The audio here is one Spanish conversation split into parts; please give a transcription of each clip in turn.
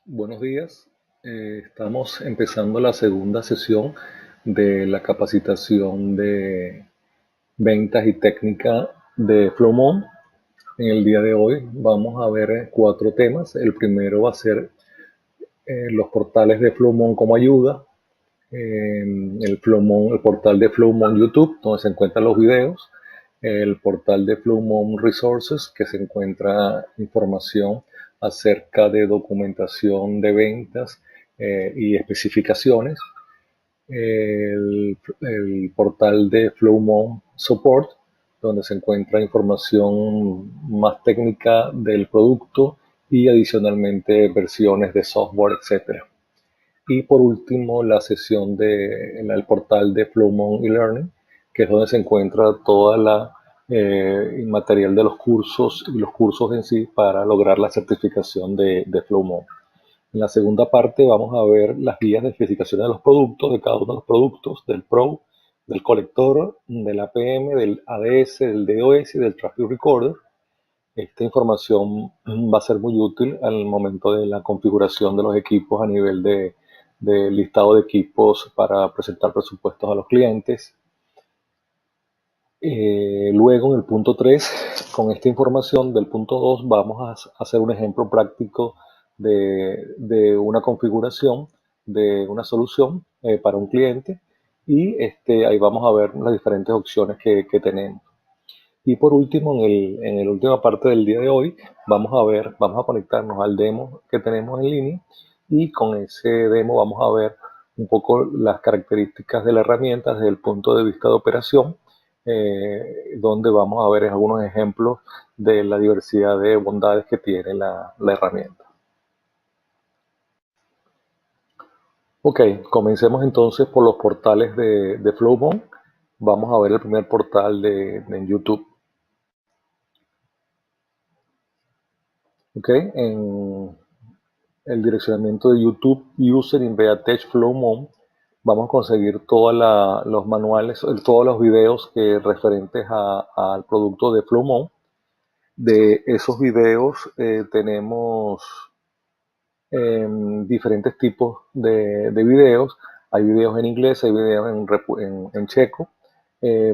Buenos días. Estamos empezando la segunda sesión de la capacitación de ventas y técnica de Flowmon. En el día de hoy vamos a ver cuatro temas. El primero va a ser los portales de Flowmon como ayuda, el portal de Flowmon YouTube, donde se encuentran los videos, el portal de Flowmon Resources, que se encuentra información acerca de documentación de ventas y especificaciones, el portal de Flowmon Support, donde se encuentra información más técnica del producto y adicionalmente versiones de software, etcétera. Y por último, la sesión el portal de Flowmon eLearning, que es donde se encuentra toda la material de los cursos y los cursos en sí para lograr la certificación de Flowmon. En la segunda parte vamos a ver las guías de especificaciones de los productos, de cada uno de los productos, del Pro, del colector, del APM, del ADS, del DOS y del Traffic Recorder. Esta información va a ser muy útil al momento de la configuración de los equipos a nivel de listado de equipos para presentar presupuestos a los clientes. Luego en el punto 3, con esta información del punto 2, vamos a hacer un ejemplo práctico de una configuración de una solución para un cliente y ahí vamos a ver las diferentes opciones que tenemos. Y por último, en la última parte del día de hoy, vamos a conectarnos al demo que tenemos en línea y con ese demo vamos a ver un poco las características de la herramienta desde el punto de vista de operación, donde vamos a ver algunos ejemplos de la diversidad de bondades que tiene la herramienta. Ok, comencemos entonces por los portales de Flowmon. Vamos a ver el primer portal de YouTube. Ok, en el direccionamiento de YouTube User in Beatech Flowmon vamos a conseguir todos los manuales, todos los videos referentes al producto de Flowmon. De esos videos tenemos diferentes tipos de videos. Hay videos en inglés, hay videos en checo.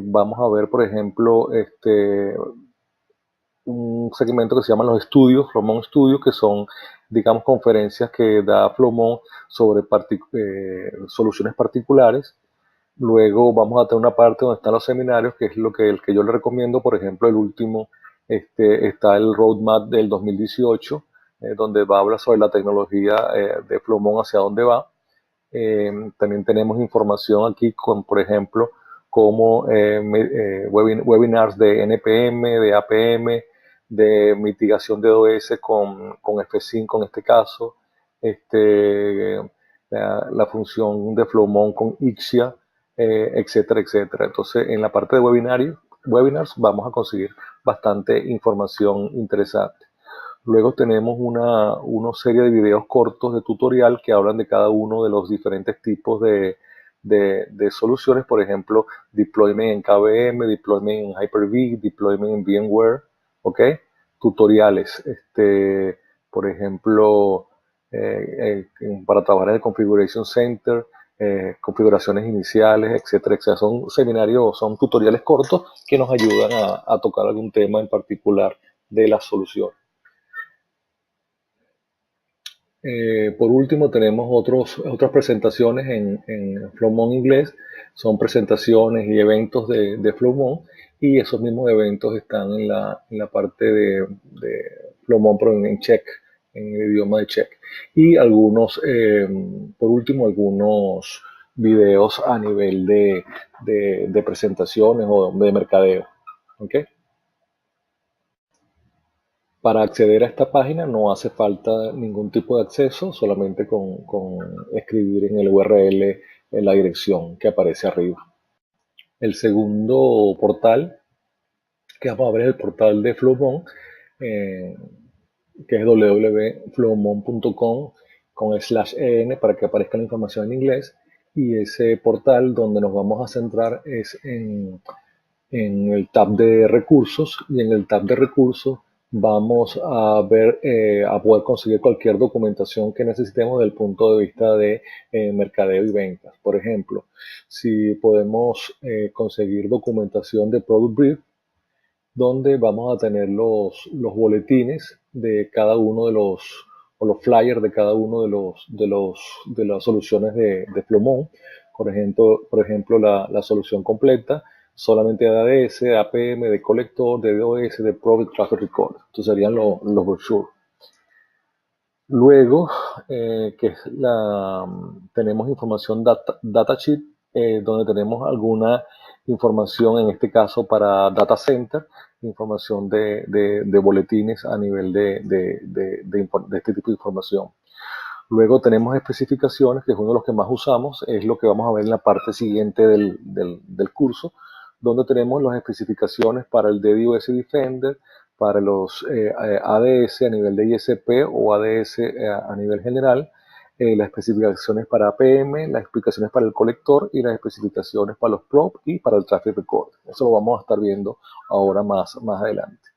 Vamos a ver, por ejemplo, un segmento que se llama los estudios, Flowmon Studios, que son, digamos, conferencias que da Flowmon sobre soluciones particulares. Luego vamos a tener una parte donde están los seminarios, que es el que yo le recomiendo. Por ejemplo, el último está el roadmap del 2018, donde va a hablar sobre la tecnología de Flowmon hacia dónde va. También tenemos información aquí con, por ejemplo, como webinars de NPM, de APM, de mitigación de OS con F5 en este caso, la función de Flowmon con Ixia, etcétera, etcétera. Entonces, en la parte de webinars vamos a conseguir bastante información interesante. Luego tenemos una serie de videos cortos de tutorial que hablan de cada uno de los diferentes tipos de soluciones, por ejemplo, deployment en KVM, deployment en Hyper-V, deployment en VMware, ¿ok? Tutoriales, por ejemplo, para trabajar en el Configuration Center, configuraciones iniciales, etcétera, etcétera. Son seminarios, son tutoriales cortos que nos ayudan a tocar algún tema en particular de la solución. Por último, tenemos otras presentaciones en Flowmon Inglés. Son presentaciones y eventos de Flowmon y esos mismos eventos están en la parte de Flowmon, pero en Czech, en el idioma de Czech. Y por último, algunos videos a nivel de presentaciones o de mercadeo. ¿Okay? Para acceder a esta página no hace falta ningún tipo de acceso, solamente con escribir en el URL en la dirección que aparece arriba. El segundo portal que vamos a ver es el portal de Flowmon, que es www.flowmon.com con /en para que aparezca la información en inglés. Y ese portal donde nos vamos a centrar es en el tab de recursos, y en el tab de recursos vamos a ver, a poder conseguir cualquier documentación que necesitemos desde el punto de vista de mercadeo y ventas. Por ejemplo, si podemos conseguir documentación de Product Brief, donde vamos a tener los boletines de cada uno de los, o los flyers de cada uno de las soluciones de Flowmon. Por ejemplo la solución completa, solamente de ADS, de APM, de colector, de DOS, de Product Traffic Record. Estos serían los brochures. Luego, tenemos información datasheet, donde tenemos alguna información, en este caso para data center, información de boletines a nivel de este tipo de información. Luego tenemos especificaciones, que es uno de los que más usamos, es lo que vamos a ver en la parte siguiente del curso, donde tenemos las especificaciones para el DDoS Defender, para los ADS a nivel de ISP o ADS a nivel general, las especificaciones para APM, las especificaciones para el colector y las especificaciones para los prop y para el traffic record. Eso lo vamos a estar viendo ahora más adelante.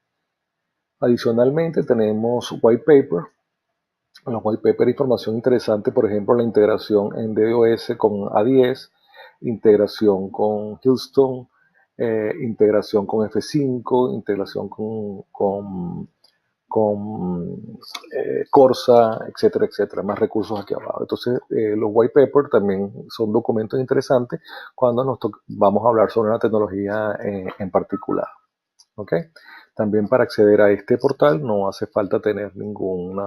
Adicionalmente tenemos white paper. En los white paper información interesante, por ejemplo, la integración en DDoS con A10, integración con Houston, integración con F5, integración con Corsa, etcétera, etcétera, más recursos aquí abajo. Entonces, los white paper también son documentos interesantes cuando vamos a hablar sobre una tecnología en particular. ¿Ok? También para acceder a este portal no hace falta tener ningún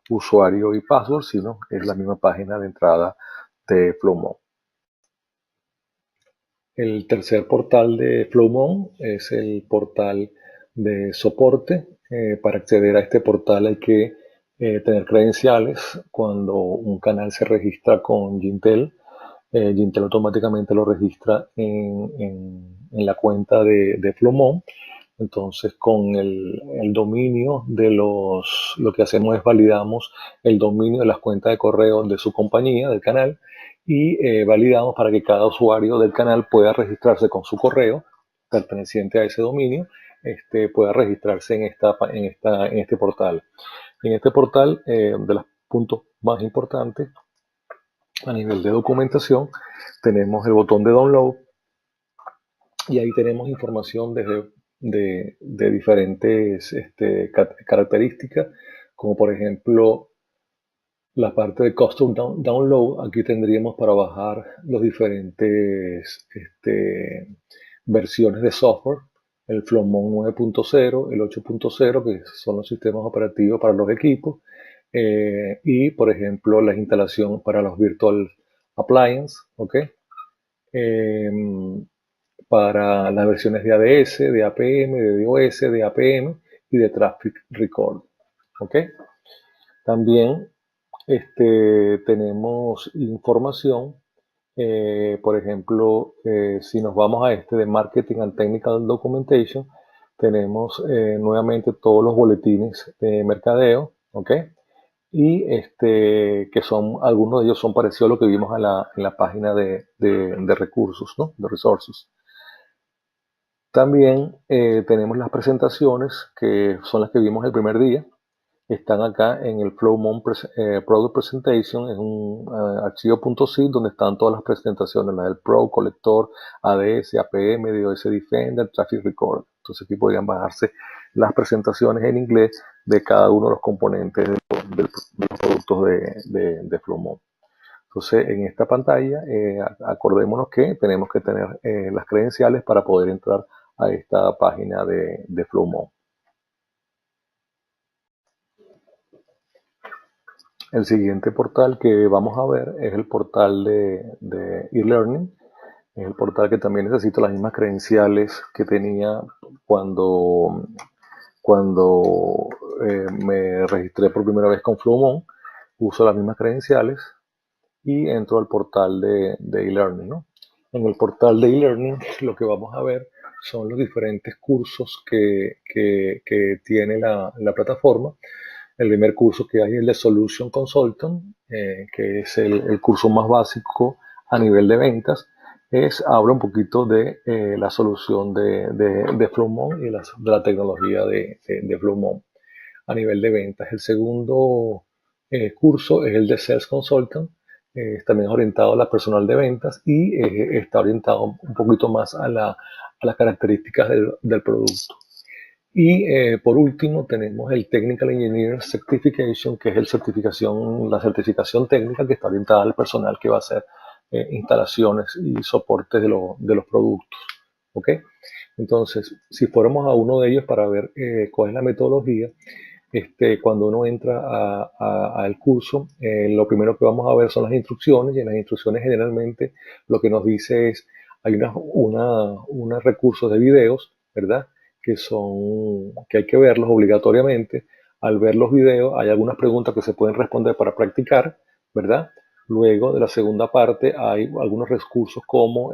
usuario y password, sino es la misma página de entrada de Flowmon. El tercer portal de Flowmon es el portal de soporte. Para acceder a este portal hay que tener credenciales. Cuando un canal se registra con Gintel, Gintel automáticamente lo registra en la cuenta de Flowmon. Entonces, con el dominio lo que hacemos es validamos el dominio de las cuentas de correo de su compañía, del canal, y validamos para que cada usuario del canal pueda registrarse con su correo perteneciente a ese dominio, pueda registrarse en este portal. En este portal, de los puntos más importantes a nivel de documentación, tenemos el botón de download, y ahí tenemos información de diferentes características, como por ejemplo la parte de custom download. Aquí tendríamos para bajar los diferentes versiones de software, el Flowmon 9.0, el 8.0, que son los sistemas operativos para los equipos, y por ejemplo la instalación para los virtual appliance, ¿ok? Para las versiones de ADS, de APM, de DOS, de APM y de Traffic Record. ¿Ok? También tenemos información, por ejemplo, si nos vamos a de Marketing and Technical Documentation, tenemos nuevamente todos los boletines de mercadeo, ¿ok? Y que algunos de ellos son parecidos a lo que vimos en la página de recursos, ¿no? De resources. También tenemos las presentaciones, que son las que vimos el primer día. Están acá en el Flowmon Product Presentation, es un archivo .zip donde están todas las presentaciones, la del Pro, Colector, ADS, APM, DOS Defender, Traffic Record. Entonces aquí podrían bajarse las presentaciones en inglés de cada uno de los componentes de los productos de Flowmon. Entonces, en esta pantalla, acordémonos que tenemos que tener las credenciales para poder entrar a esta página de Flowmon. El siguiente portal que vamos a ver es el portal de e-learning. Es el portal que también necesito las mismas credenciales que tenía cuando me registré por primera vez con Flowmon. Uso las mismas credenciales y entro al portal de e-learning, ¿no? En el portal de e-learning lo que vamos a ver son los diferentes cursos que tiene la plataforma. El primer curso que hay es el de Solution Consultant, que es el curso más básico a nivel de ventas. Habla un poquito de la solución de Flowmon y de la tecnología de Flowmon. a nivel de ventas. El segundo curso es el de Sales Consultant, también es orientado a la personal de ventas y está orientado un poquito más a las características del producto. Y por último tenemos el Technical Engineer Certification, que es la certificación técnica que está orientada al personal que va a hacer instalaciones y soporte de los productos. ¿Ok? Entonces, si fuéramos a uno de ellos para ver cuál es la metodología, cuando uno entra al curso, lo primero que vamos a ver son las instrucciones, y en las instrucciones generalmente lo que nos dice es, hay unos recursos de videos, ¿verdad? Que hay que verlos obligatoriamente. Al ver los videos hay algunas preguntas que se pueden responder para practicar, ¿verdad? Luego de la segunda parte hay algunos recursos como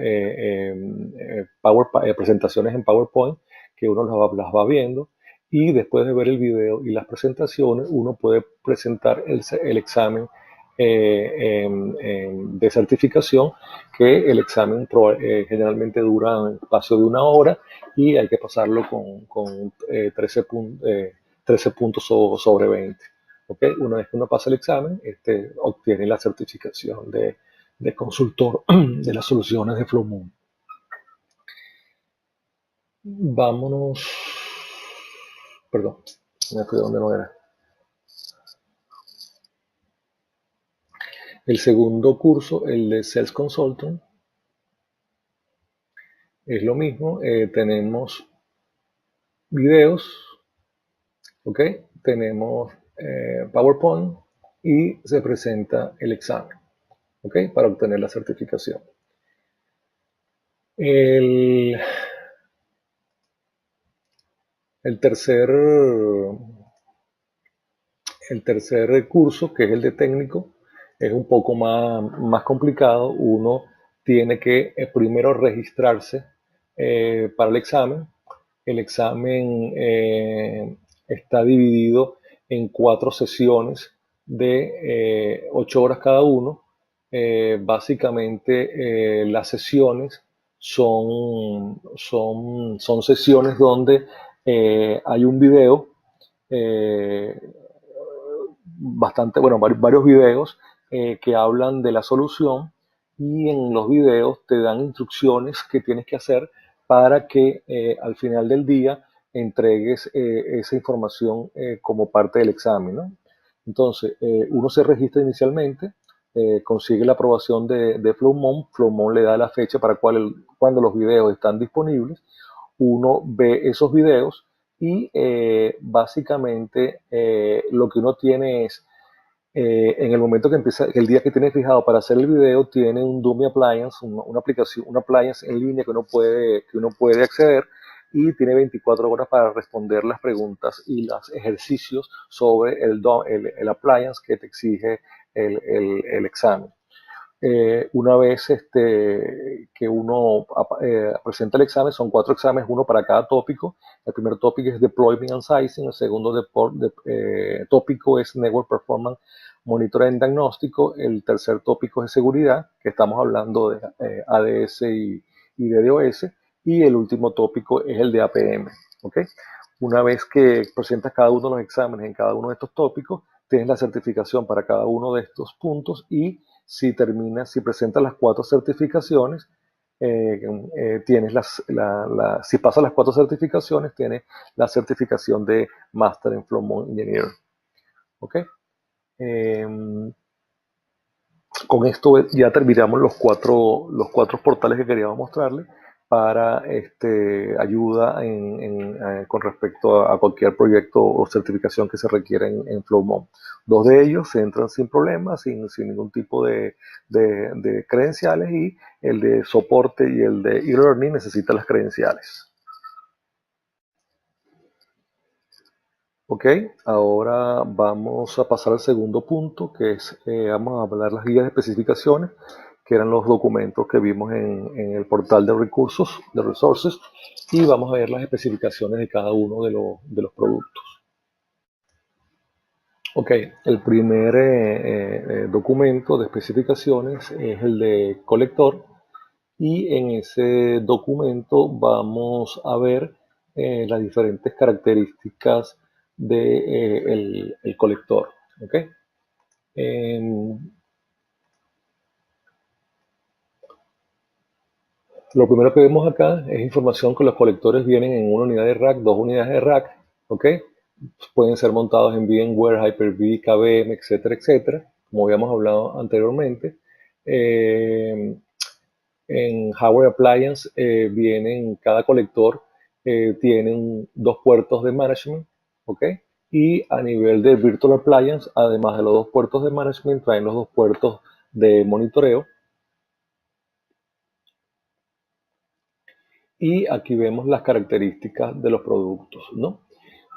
presentaciones en PowerPoint que uno las va viendo, y después de ver el video y las presentaciones uno puede presentar el examen de certificación, que el examen generalmente dura un espacio de 1 hora y hay que pasarlo con 13 puntos sobre 20. ¿Okay? Una vez que uno pasa el examen, obtiene la certificación de consultor de las soluciones de FlowMoon. Vámonos, perdón, me fui donde no era. El segundo curso, el de Sales Consultant, es lo mismo. Tenemos videos, ¿ok? Tenemos PowerPoint y se presenta el examen, ¿ok? Para obtener la certificación. El, el tercer El tercer curso, que es el de técnico, es un poco más complicado. Uno tiene que primero registrarse para el examen. El examen está dividido en 4 sesiones de 8 horas cada uno. Básicamente las sesiones son sesiones donde hay un video eh, bueno, varios videos que hablan de la solución, y en los videos te dan instrucciones que tienes que hacer para que al final del día entregues esa información como parte del examen, ¿no? Entonces, uno se registra inicialmente, consigue la aprobación de FlowMon. FlowMon le da la fecha para cuando los videos están disponibles. Uno ve esos videos y básicamente lo que uno tiene es, en el momento que empieza, el día que tiene fijado para hacer el video, tiene un Dummy Appliance, una aplicación, una appliance en línea que uno puede acceder, y tiene 24 horas para responder las preguntas y los ejercicios sobre el appliance que te exige el examen. Una vez que uno presenta el examen, son 4 exámenes, uno para cada tópico. El primer tópico es Deployment and Sizing, el segundo tópico es Network Performance Monitoring and Diagnóstico, el tercer tópico es seguridad, que estamos hablando de ADS y DDoS, y el último tópico es el de APM. ¿Okay? Una vez que presentas cada uno de los exámenes en cada uno de estos tópicos, tienes la certificación para cada uno de estos puntos, y si presentas las 4 certificaciones, si pasas las 4 certificaciones, tienes la certificación de Master en Flow Engineer. ¿Ok? Con esto ya terminamos los cuatro portales que queríamos mostrarles para ayuda con respecto a cualquier proyecto o certificación que se requiera en FlowMon. 2 de ellos se entran sin problemas, sin ningún tipo de credenciales, y el de soporte y el de e-learning necesita las credenciales. Ok, ahora vamos a pasar al segundo punto, que es, vamos a hablar las guías de especificaciones, que eran los documentos que vimos en el portal de recursos, de resources, y vamos a ver las especificaciones de cada uno de los productos. Ok, el primer documento de especificaciones es el de colector, y en ese documento vamos a ver las diferentes características de el colector. ¿Ok? Lo primero que vemos acá es información que los colectores vienen en una unidad de rack, dos unidades de rack, ¿ok? Pueden ser montados en VMware, Hyper-V, KVM, etcétera, etcétera, como habíamos hablado anteriormente. En Hardware Appliance vienen, cada colector tienen dos puertos de management, ¿ok? Y a nivel de Virtual Appliance, además de los dos puertos de management, traen los dos puertos de monitoreo. Y aquí vemos las características de los productos, ¿no?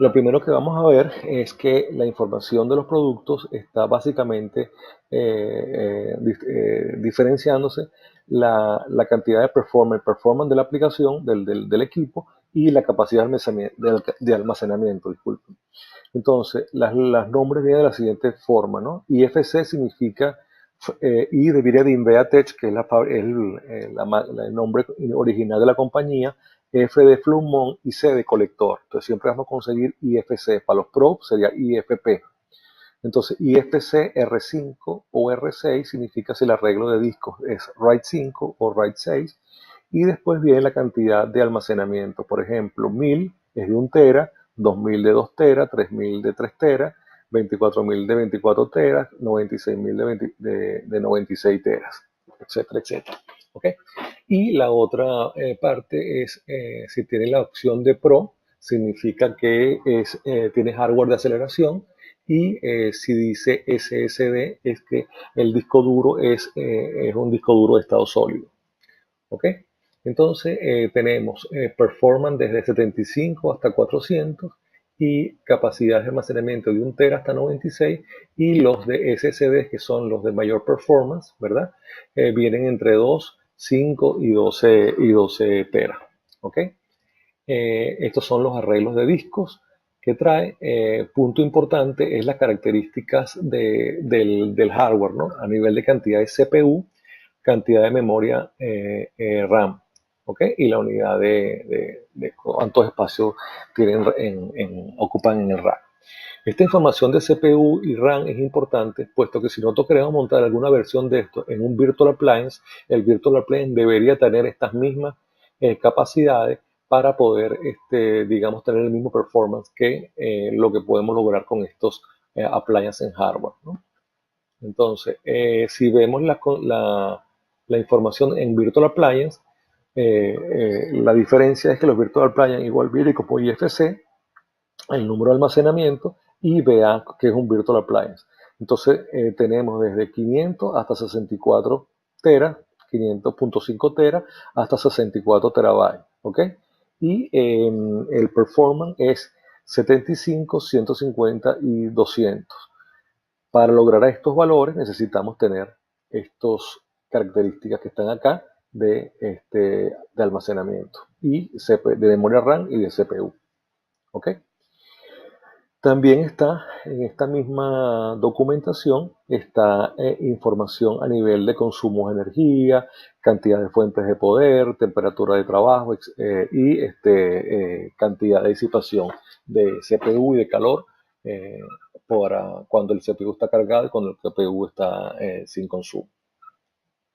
Lo primero que vamos a ver es que la información de los productos está básicamente diferenciándose la cantidad de performance de la aplicación, del equipo, y la capacidad de almacenamiento, disculpen. Entonces, las nombres vienen de la siguiente forma, ¿no? IFC significa I de Viredi Inveatech, que es, el nombre original de la compañía, F de Flumon y C de colector. Entonces siempre vamos a conseguir IFC. Para los Pro sería IFP. Entonces IFC R5 o R6 significa si el arreglo de discos es RAID 5 o RAID 6. Y después viene la cantidad de almacenamiento. Por ejemplo, 1000 es de 1 tera, 2000 de 2 teras, 3000 de 3 teras, 24.000 de 24 teras, 96.000 de 96 teras, etcétera, etcétera. ¿Okay? Y la otra parte es, si tiene la opción de Pro, significa que tiene hardware de aceleración, y si dice SSD es que el disco duro es un disco duro de estado sólido. ¿Ok? Entonces tenemos performance desde 75 hasta 400 y capacidad de almacenamiento de 1 tera hasta 96, y los de SSD, que son los de mayor performance, ¿verdad? Vienen entre 2, 5 y 12 teras. ¿Ok? Estos son los arreglos de discos que trae. Punto importante es las características del hardware, ¿no? A nivel de cantidad de CPU, cantidad de memoria RAM, ¿ok? Y la unidad de cuántos espacios tienen ocupan en el rack. Esta información de CPU y RAM es importante, puesto que si nosotros queremos montar alguna versión de esto en un Virtual Appliance, el Virtual Appliance debería tener estas mismas capacidades para poder, digamos, tener el mismo performance que lo que podemos lograr con estos appliances en hardware, ¿no? Entonces, si vemos la información en Virtual Appliance, la diferencia es que los Virtual Appliance igual viene como IFC, el número de almacenamiento, y VA, que es un Virtual Appliance. Entonces, tenemos desde 500 hasta 64 teras, 500.5 teras hasta 64 terabytes, ¿ok? Y el performance es 75, 150 y 200. Para lograr estos valores necesitamos tener estas características que están acá de almacenamiento y de memoria RAM y de CPU. ¿Ok? También está en esta misma documentación, está información a nivel de consumo de energía, cantidad de fuentes de poder, temperatura de trabajo y cantidad de disipación de CPU y de calor para cuando el CPU está cargado y cuando el CPU está sin consumo.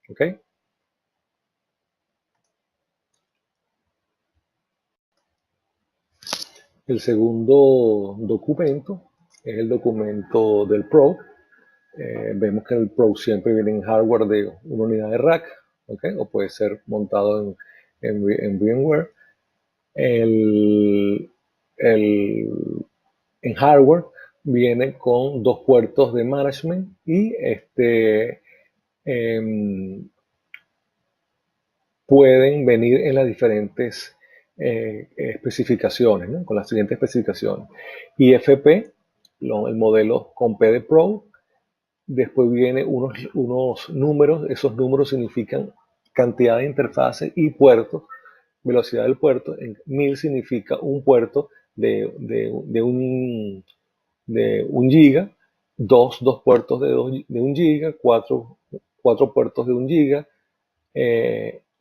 ¿Ok? El segundo documento es el documento del Pro. Vemos que el Pro siempre viene en hardware de una unidad de rack, ¿okay? O puede ser montado en VMware. El, el, en hardware viene con dos puertos de management y em, pueden venir en las diferentes especificaciones, ¿no? Con las siguientes especificaciones. IFP, el modelo con P de Pro. Después vienen unos números, esos números significan cantidad de interfaces y puertos, velocidad del puerto. En 1000 significa un puerto de un giga, dos puertos de un giga, cuatro puertos de un giga.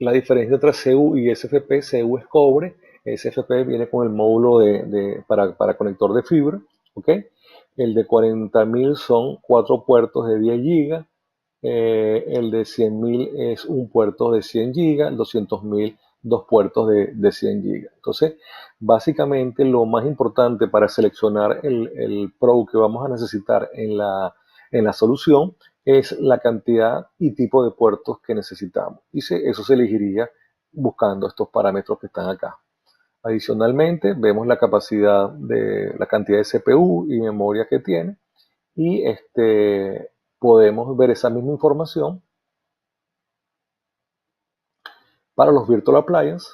La diferencia entre CU y SFP: CU es cobre, SFP viene con el módulo para conector de fibra, ¿ok? El de 40.000 son 4 puertos de 10 GB, el de 100.000 es un puerto de 100 GB, el 200.000 dos puertos de 100 GB. Entonces, básicamente lo más importante para seleccionar el Pro que vamos a necesitar en la solución es la cantidad y tipo de puertos que necesitamos. Y eso se elegiría buscando estos parámetros que están acá. Adicionalmente, vemos la capacidad de la cantidad de CPU y memoria que tiene y podemos ver esa misma información para los Virtual Appliance,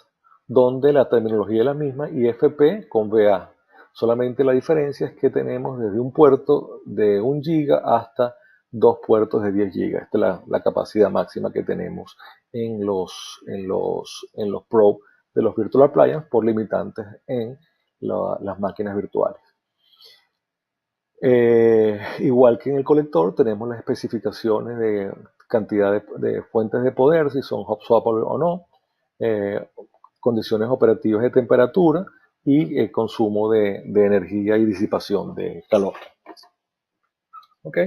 donde la terminología es la misma, IFP con VA. Solamente la diferencia es que tenemos desde un puerto de 1 GB hasta 2 puertos de 10 GB. Esta es la capacidad máxima que tenemos en los Pro de los Virtual Appliance por limitantes en las máquinas virtuales. Igual que en el colector, tenemos las especificaciones de cantidad de fuentes de poder, si son hot swappable o no, eh, condiciones operativas de temperatura y el consumo de energía y disipación de calor. ¿Ok?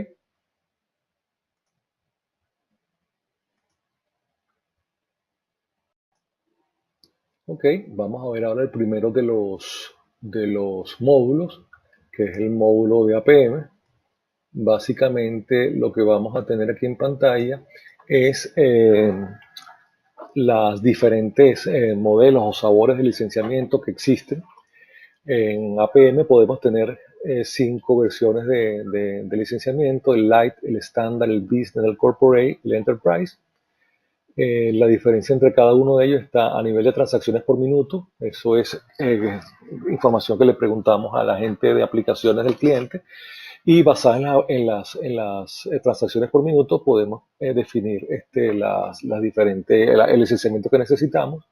Ok, vamos a ver ahora el primero de los módulos, que es el módulo de APM. Básicamente lo que vamos a tener aquí en pantalla es las diferentes modelos o sabores de licenciamiento que existen. En APM podemos tener 5 versiones de licenciamiento: el Light, el Standard, el Business, el Corporate, el Enterprise. La diferencia entre cada uno de ellos está a nivel de transacciones por minuto. Eso es información que le preguntamos a la gente de aplicaciones del cliente. Y basada en las transacciones por minuto podemos definir las diferentes, el licenciamiento que necesitamos.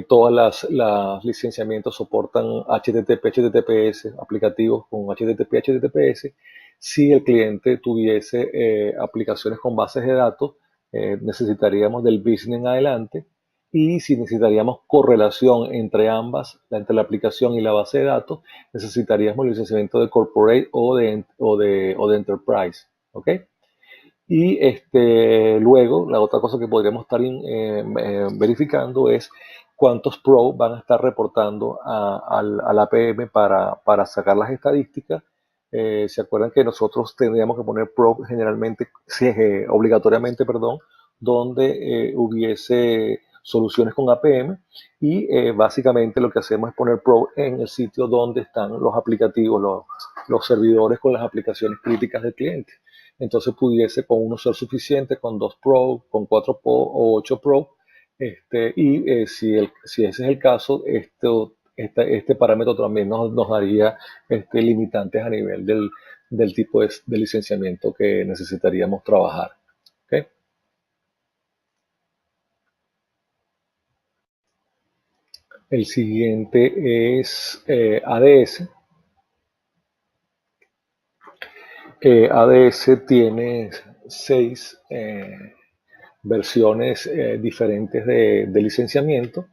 Todas las licenciamientos soportan HTTP, HTTPS, aplicativos con HTTP, HTTPS. Si el cliente tuviese aplicaciones con bases de datos, necesitaríamos del business en adelante. Y si necesitaríamos correlación entre ambas, entre la aplicación y la base de datos, necesitaríamos el licenciamiento de corporate o de enterprise. ¿Ok? Y luego, la otra cosa que podríamos estar verificando es cuántos Pro van a estar reportando al APM para sacar las estadísticas. ¿Se acuerdan que nosotros tendríamos que poner Pro generalmente, sí, obligatoriamente, perdón, donde hubiese soluciones con APM? Y básicamente lo que hacemos es poner Pro en el sitio donde están los aplicativos, los servidores con las aplicaciones críticas del cliente. Entonces pudiese con uno ser suficiente, con 2 Pro, con 4 Pro o 8 Pro. Si ese es el caso, este parámetro también nos daría limitantes a nivel del tipo de licenciamiento que necesitaríamos trabajar. ¿Ok? El siguiente es ADS. ADS tiene 6 versiones diferentes de licenciamiento.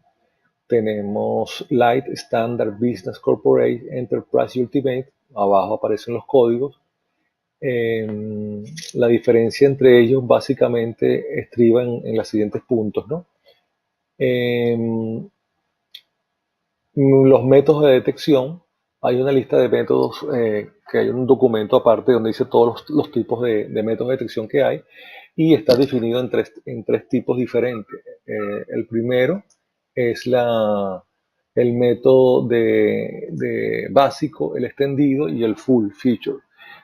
Tenemos Light, Standard, Business, Corporate, Enterprise y Ultimate. Abajo aparecen los códigos. La diferencia entre ellos básicamente estriba en los siguientes puntos, ¿no? Los métodos de detección, hay una lista de métodos, que hay un documento aparte donde dice todos los tipos de métodos de detección que hay, y está definido en tres tipos diferentes. El primero es el método de básico, el extendido y el full feature.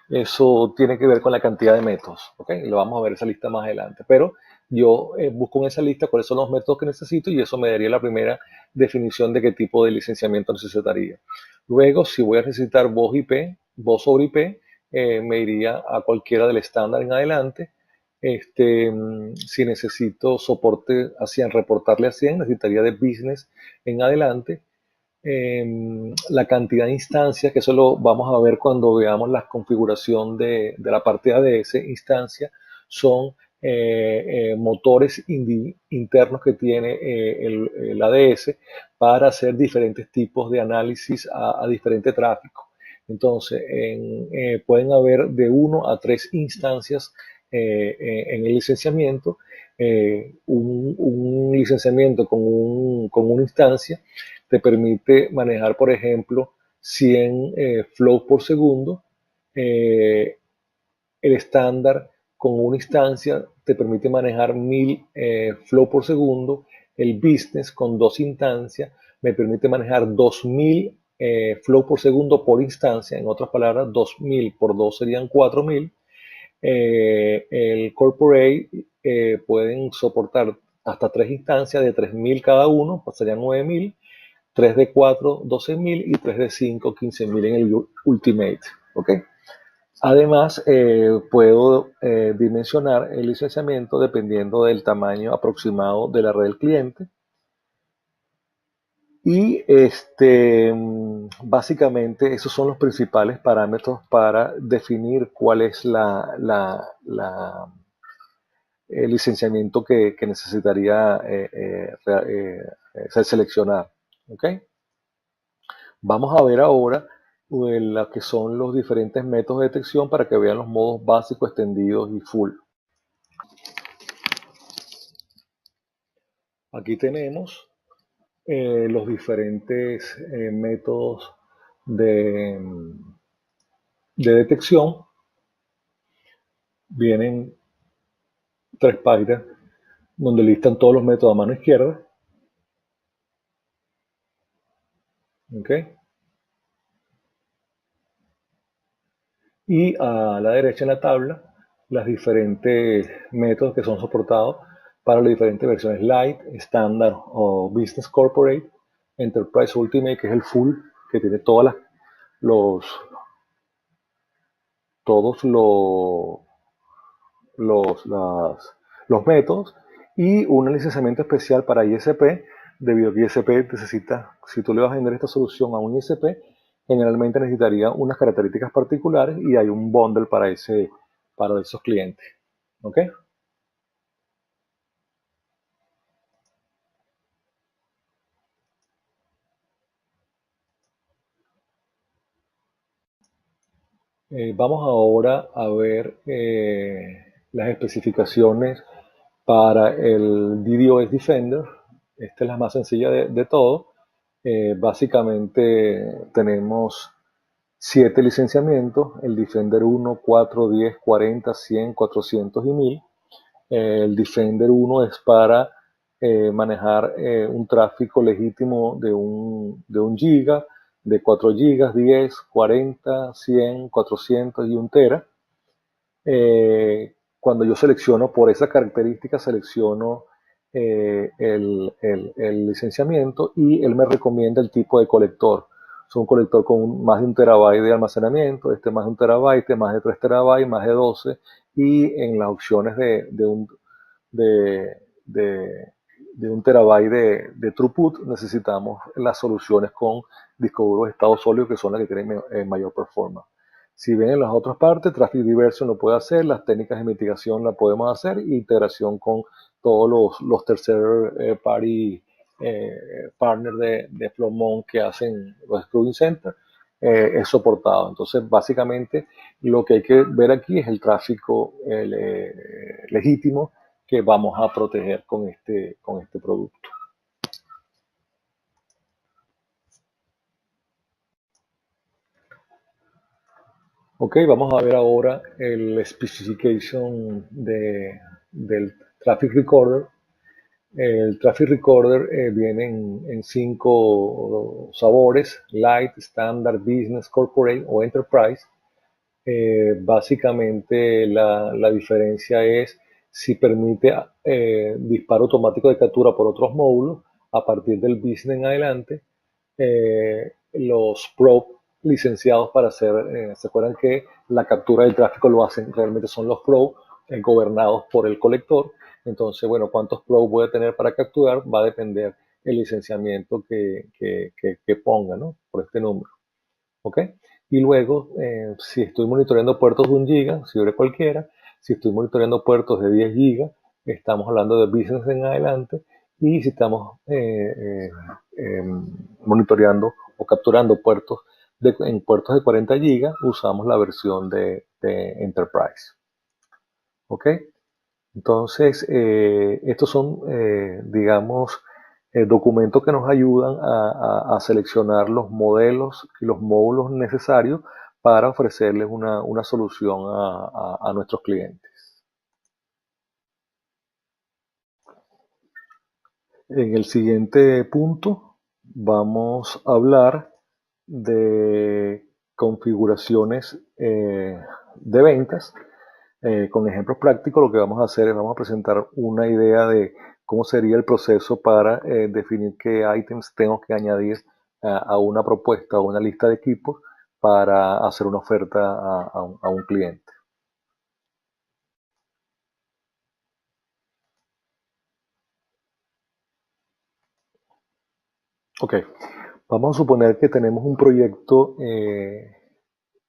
Eso tiene que ver con la cantidad de métodos, ¿ok? Lo vamos a ver esa lista más adelante, pero yo busco en esa lista cuáles son los métodos que necesito y eso me daría la primera definición de qué tipo de licenciamiento necesitaría. Luego, si voy a necesitar voz sobre IP, me iría a cualquiera del estándar en adelante. Si necesito soporte a 100, reportarle a 100, necesitaría de business en adelante. La cantidad de instancias, que eso lo vamos a ver cuando veamos la configuración de la parte ADS, instancia, son motores internos que tiene el ADS para hacer diferentes tipos de análisis a diferente tráfico. Entonces, pueden haber de 1 a 3 instancias en el licenciamiento. Un licenciamiento con una instancia te permite manejar, por ejemplo, 100 flows por segundo. El estándar con una instancia te permite manejar 1000 flow por segundo. El business con 2 instancias me permite manejar 2000 flow por segundo por instancia. En otras palabras, 2000 por 2 serían 4000. El corporate pueden soportar hasta 3 instancias de 3000 cada uno, pues serían 9000. 3 de 4, 12000 y 3 de 5, 15000 en el Ultimate. ¿Ok? Además, puedo dimensionar el licenciamiento dependiendo del tamaño aproximado de la red del cliente. Y básicamente esos son los principales parámetros para definir cuál es el licenciamiento que necesitaría seleccionar. ¿Okay? Vamos a ver ahora lo que son los diferentes métodos de detección para que vean los modos básicos, extendidos y full. Aquí tenemos los diferentes métodos de, de detección. Vienen 3 páginas donde listan todos los métodos a mano izquierda. ¿Okay? Y a la derecha en la tabla, los diferentes métodos que son soportados para las diferentes versiones Light, Standard o Business Corporate, Enterprise Ultimate, que es el full, que tiene los, todos los métodos, y un licenciamiento especial para ISP, debido a que ISP necesita, si tú le vas a vender esta solución a un ISP, generalmente necesitaría unas características particulares y hay un bundle para esos clientes. ¿Ok? Vamos ahora a ver las especificaciones para el DDoS Defender. Esta es la más sencilla de todo. Básicamente tenemos 7 licenciamientos: el Defender 1, 4, 10, 40, 100, 400 y 1000. El Defender 1 es para manejar un tráfico legítimo de un giga, de 4 gigas, 10, 40, 100, 400 y 1 tera. Cuando yo selecciono por esa característica, selecciono el licenciamiento y él me recomienda el tipo de colector. Es un colector con más de 1 terabyte de almacenamiento, este más de 1 terabyte, este más de 3 terabytes, más de 12, y en las opciones de, de, de 1 terabyte de throughput necesitamos las soluciones con discos duros de estado sólido, que son las que tienen mayor performance. Si bien en las otras partes, Traffic Diversion lo puede hacer, las técnicas de mitigación la podemos hacer, e integración con todos los tercer party partners de Flowmon que hacen los Screwing Center, es soportado. Entonces, básicamente, lo que hay que ver aquí es el tráfico legítimo que vamos a proteger con este producto. Ok, vamos a ver ahora el specification del Traffic Recorder. El Traffic Recorder viene en 5 sabores: Light, Standard, Business, Corporate o Enterprise. Básicamente la diferencia es si permite disparo automático de captura por otros módulos a partir del business en adelante. Los Pro licenciados para hacer, ¿se acuerdan que la captura del tráfico lo hacen? Realmente son los Pro gobernados por el colector. Entonces, bueno, cuántos Pro voy a tener para capturar va a depender el licenciamiento que ponga, ¿no? Por este número. ¿Ok? Y luego, si estoy monitoreando puertos de 1 giga, si abre cualquiera. Si estoy monitoreando puertos de 10 gigas, estamos hablando de business en adelante. Y si estamos monitoreando o capturando puertos En puertos de 40 GB usamos la versión de Enterprise. ¿Ok? Entonces, estos son, digamos, documentos que nos ayudan a seleccionar los modelos y los módulos necesarios para ofrecerles una solución a nuestros clientes. En el siguiente punto vamos a hablar de configuraciones de ventas. Con ejemplos prácticos, lo que vamos a hacer es vamos a presentar una idea de cómo sería el proceso para definir qué ítems tengo que añadir a una propuesta o una lista de equipos para hacer una oferta a un cliente. Ok, vamos a suponer que tenemos un proyecto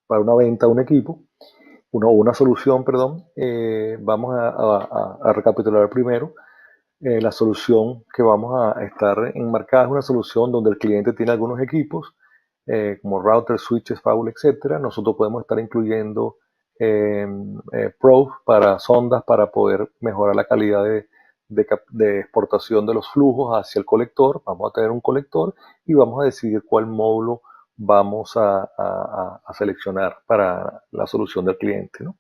para una venta a un equipo, una solución, perdón. Vamos a recapitular primero. La solución que vamos a estar enmarcada es una solución donde el cliente tiene algunos equipos, como routers, switches, firewall, etcétera. Nosotros podemos estar incluyendo probes para sondas para poder mejorar la calidad de exportación de los flujos hacia el colector. Vamos a tener un colector y vamos a decidir cuál módulo vamos a seleccionar para la solución del cliente, ¿no?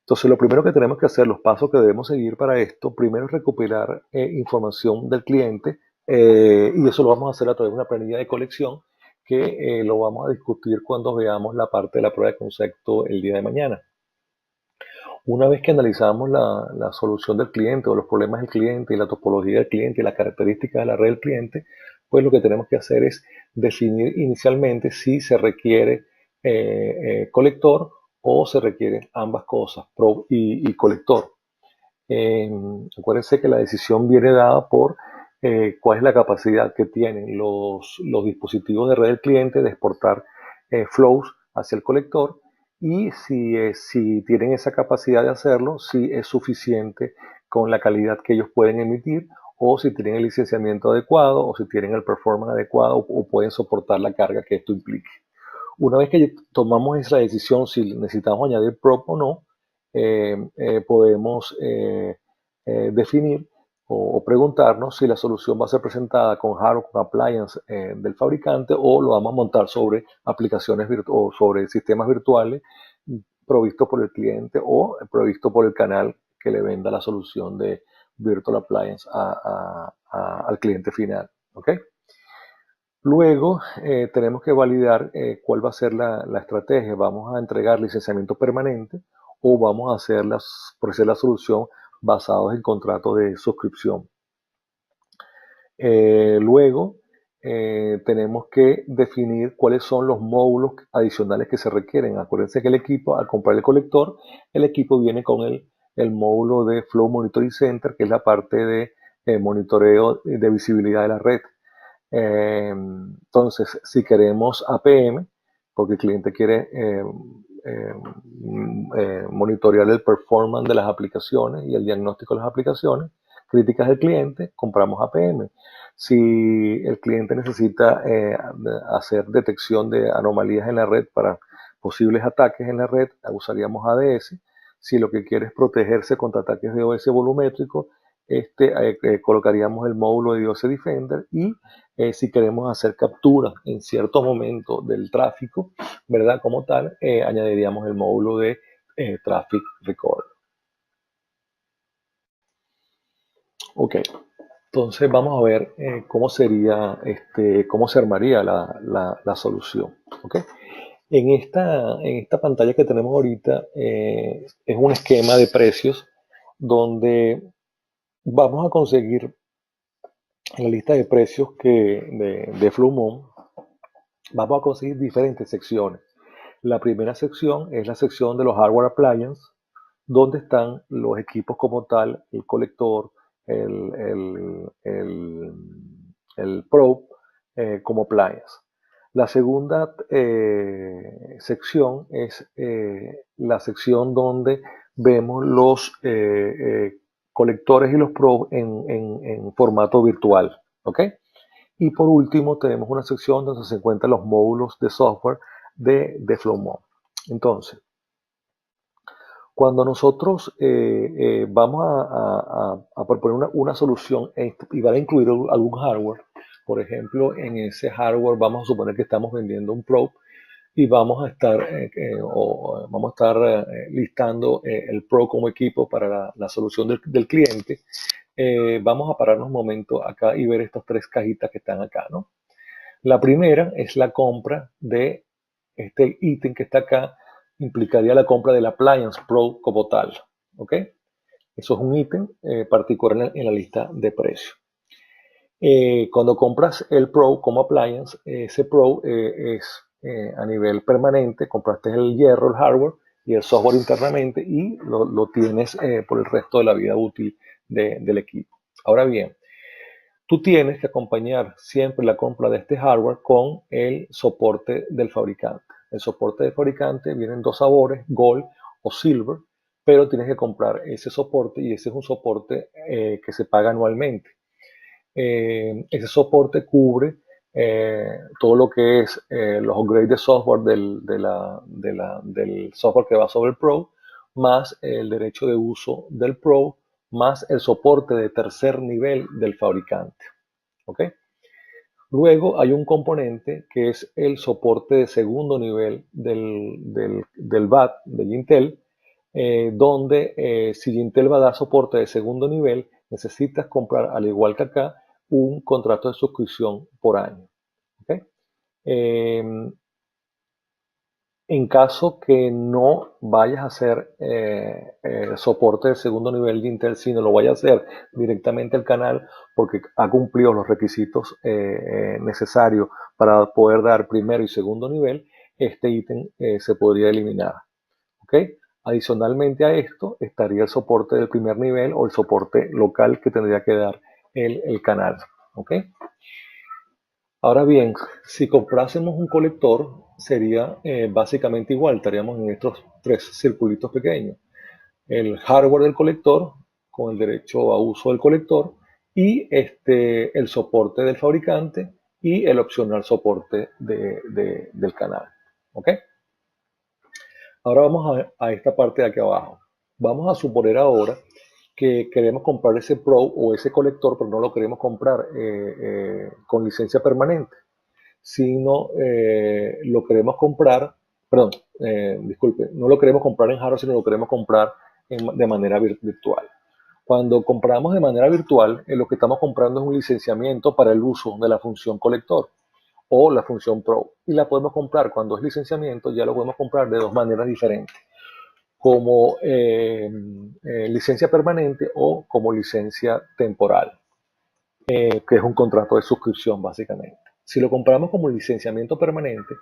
Entonces, lo primero que tenemos que hacer, los pasos que debemos seguir para esto, primero es recopilar información del cliente, y eso lo vamos a hacer a través de una planilla de colección que lo vamos a discutir cuando veamos la parte de la prueba de concepto el día de mañana. Una vez que analizamos la solución del cliente o los problemas del cliente y la topología del cliente y las características de la red del cliente, pues lo que tenemos que hacer es definir inicialmente si se requiere colector o se requieren ambas cosas, probe y colector. Acuérdense que la decisión viene dada por cuál es la capacidad que tienen los dispositivos de red del cliente de exportar flows hacia el colector, y si tienen esa capacidad de hacerlo, si es suficiente con la calidad que ellos pueden emitir, o si tienen el licenciamiento adecuado, o si tienen el performance adecuado, o pueden soportar la carga que esto implique. Una vez que tomamos esa decisión si necesitamos añadir prop o no, podemos definir o preguntarnos si la solución va a ser presentada con hardware, con appliance del fabricante, o lo vamos a montar sobre aplicaciones o sobre sistemas virtuales provistos por el cliente o provisto por el canal que le venda la solución de Virtual Appliance al cliente final. ¿Okay? Luego tenemos que validar cuál va a ser la estrategia. ¿Vamos a entregar licenciamiento permanente o vamos a ofrecer la solución basados en contratos de suscripción? Luego tenemos que definir cuáles son los módulos adicionales que se requieren. Acuérdense que el equipo, al comprar el colector, el equipo viene con el módulo de Flow Monitoring Center, que es la parte de monitoreo de visibilidad de la red. Entonces, si queremos APM, porque el cliente quiere monitorear el performance de las aplicaciones y el diagnóstico de las aplicaciones críticas del cliente, compramos APM. Si el cliente necesita hacer detección de anomalías en la red para posibles ataques en la red, usaríamos ADS. Si lo que quiere es protegerse contra ataques de OS volumétrico, colocaríamos el módulo de DOS Defender, y si queremos hacer capturas en cierto momento del tráfico, ¿verdad? Como tal, añadiríamos el módulo de Traffic Record. Ok, entonces vamos a ver cómo sería, cómo se armaría la solución. ¿Okay? En esta pantalla que tenemos ahorita es un esquema de precios donde vamos a conseguir en la lista de precios de Flumon, vamos a conseguir diferentes secciones. La primera sección es la sección de los hardware appliance, donde están los equipos como tal, el colector, el probe como appliance. La segunda sección es la sección donde vemos los colectores y los probes en formato virtual. ¿Okay? Y por último, tenemos una sección donde se encuentran los módulos de software de FlowMon. Entonces, cuando nosotros vamos a proponer una solución y van a incluir algún hardware, por ejemplo, en ese hardware vamos a suponer que estamos vendiendo un probe y vamos a estar, listando el Pro como equipo para la solución del cliente. Vamos a pararnos un momento acá y ver estas tres cajitas que están acá, ¿no? La primera es la compra de este ítem que está acá, implicaría la compra del Appliance Pro como tal, ¿ok? Eso es un ítem particular en la lista de precios. Cuando compras el Pro como appliance, ese Pro es a nivel permanente, compraste el hierro, el hardware y el software internamente y lo tienes por el resto de la vida útil del equipo. Ahora bien, tú tienes que acompañar siempre la compra de este hardware con el soporte del fabricante. El soporte del fabricante viene en dos sabores, Gold o Silver, pero tienes que comprar ese soporte y ese es un soporte que se paga anualmente. Ese soporte cubre todo lo que es los upgrades de software del software que va sobre el Pro, más el derecho de uso del Pro, más el soporte de tercer nivel del fabricante. ¿Ok? Luego hay un componente que es el soporte de segundo nivel del VAT de Intel, donde si Intel va a dar soporte de segundo nivel, necesitas comprar, al igual que acá, un contrato de suscripción por año. ¿Okay? En caso que no vayas a hacer soporte de segundo nivel de Intel, sino lo vayas a hacer directamente al canal porque ha cumplido los requisitos necesarios para poder dar primero y segundo nivel, este ítem se podría eliminar. ¿Okay? Adicionalmente a esto estaría el soporte del primer nivel o el soporte local que tendría que dar el canal. ¿Okay? Ahora bien, si comprásemos un colector, sería básicamente igual, estaríamos en estos tres circulitos pequeños. El hardware del colector, con el derecho a uso del colector, y el soporte del fabricante y el opcional soporte del canal. ¿Ok? Ahora vamos a esta parte de aquí abajo. Vamos a suponer ahora que queremos comprar ese Pro o ese colector, pero no lo queremos comprar con licencia permanente, sino lo queremos comprar, perdón, disculpe, no lo queremos comprar en hardware, sino lo queremos comprar de manera virtual. Cuando compramos de manera virtual, lo que estamos comprando es un licenciamiento para el uso de la función colector o la función Pro. Y la podemos comprar cuando es licenciamiento, ya lo podemos comprar de dos maneras diferentes, como licencia permanente o como licencia temporal, que es un contrato de suscripción básicamente. Si lo compramos como licenciamiento permanente,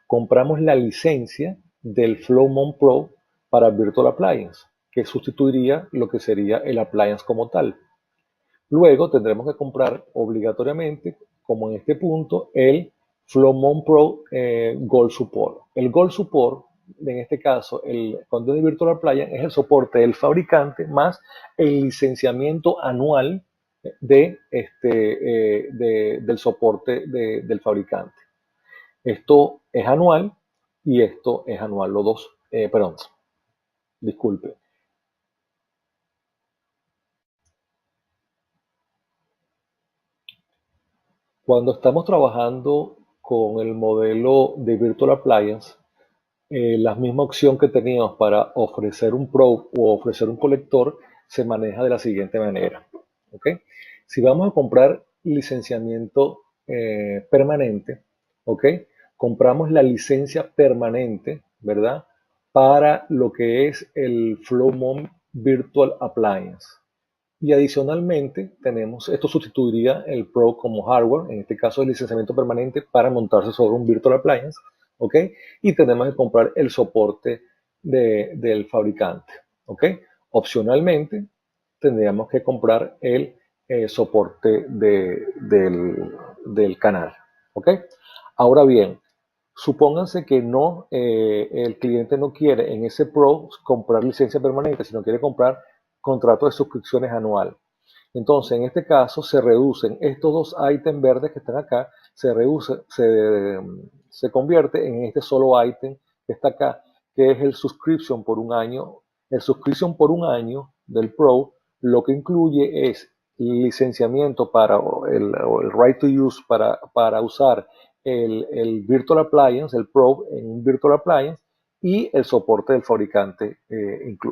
compramos la licencia del FlowMon Pro para Virtual Appliance, que sustituiría lo que sería el appliance como tal. Luego tendremos que comprar obligatoriamente, como en este punto, el FlowMon Pro Gold Support. El Gold Support, en este caso, cuando es de Virtual Appliance, es el soporte del fabricante más el licenciamiento anual del soporte del fabricante. Esto es anual y esto es anual, los dos, perdón, disculpe. Cuando estamos trabajando con el modelo de Virtual Appliance, la misma opción que teníamos para ofrecer un Pro o ofrecer un colector se maneja de la siguiente manera. ¿Okay? Si vamos a comprar licenciamiento permanente, ¿okay? Compramos la licencia permanente, ¿verdad? Para lo que es el FlowMon Virtual Appliance. Y adicionalmente tenemos, esto sustituiría el Pro como hardware, en este caso el licenciamiento permanente para montarse sobre un Virtual Appliance, ¿ok? Y tenemos que comprar el soporte del fabricante, ¿ok? Opcionalmente tendríamos que comprar el soporte del canal, ¿ok? Ahora bien, supónganse que no, el cliente no quiere en ese Pro comprar licencia permanente, sino quiere comprar contrato de suscripciones anual. Entonces, en este caso, se reducen estos dos ítems verdes que están acá, se convierte en este solo ítem que está acá, que es el subscription por un año. El subscription por un año del Pro lo que incluye es licenciamiento el right to use para usar el Virtual Appliance, el Pro en un Virtual Appliance y el soporte del fabricante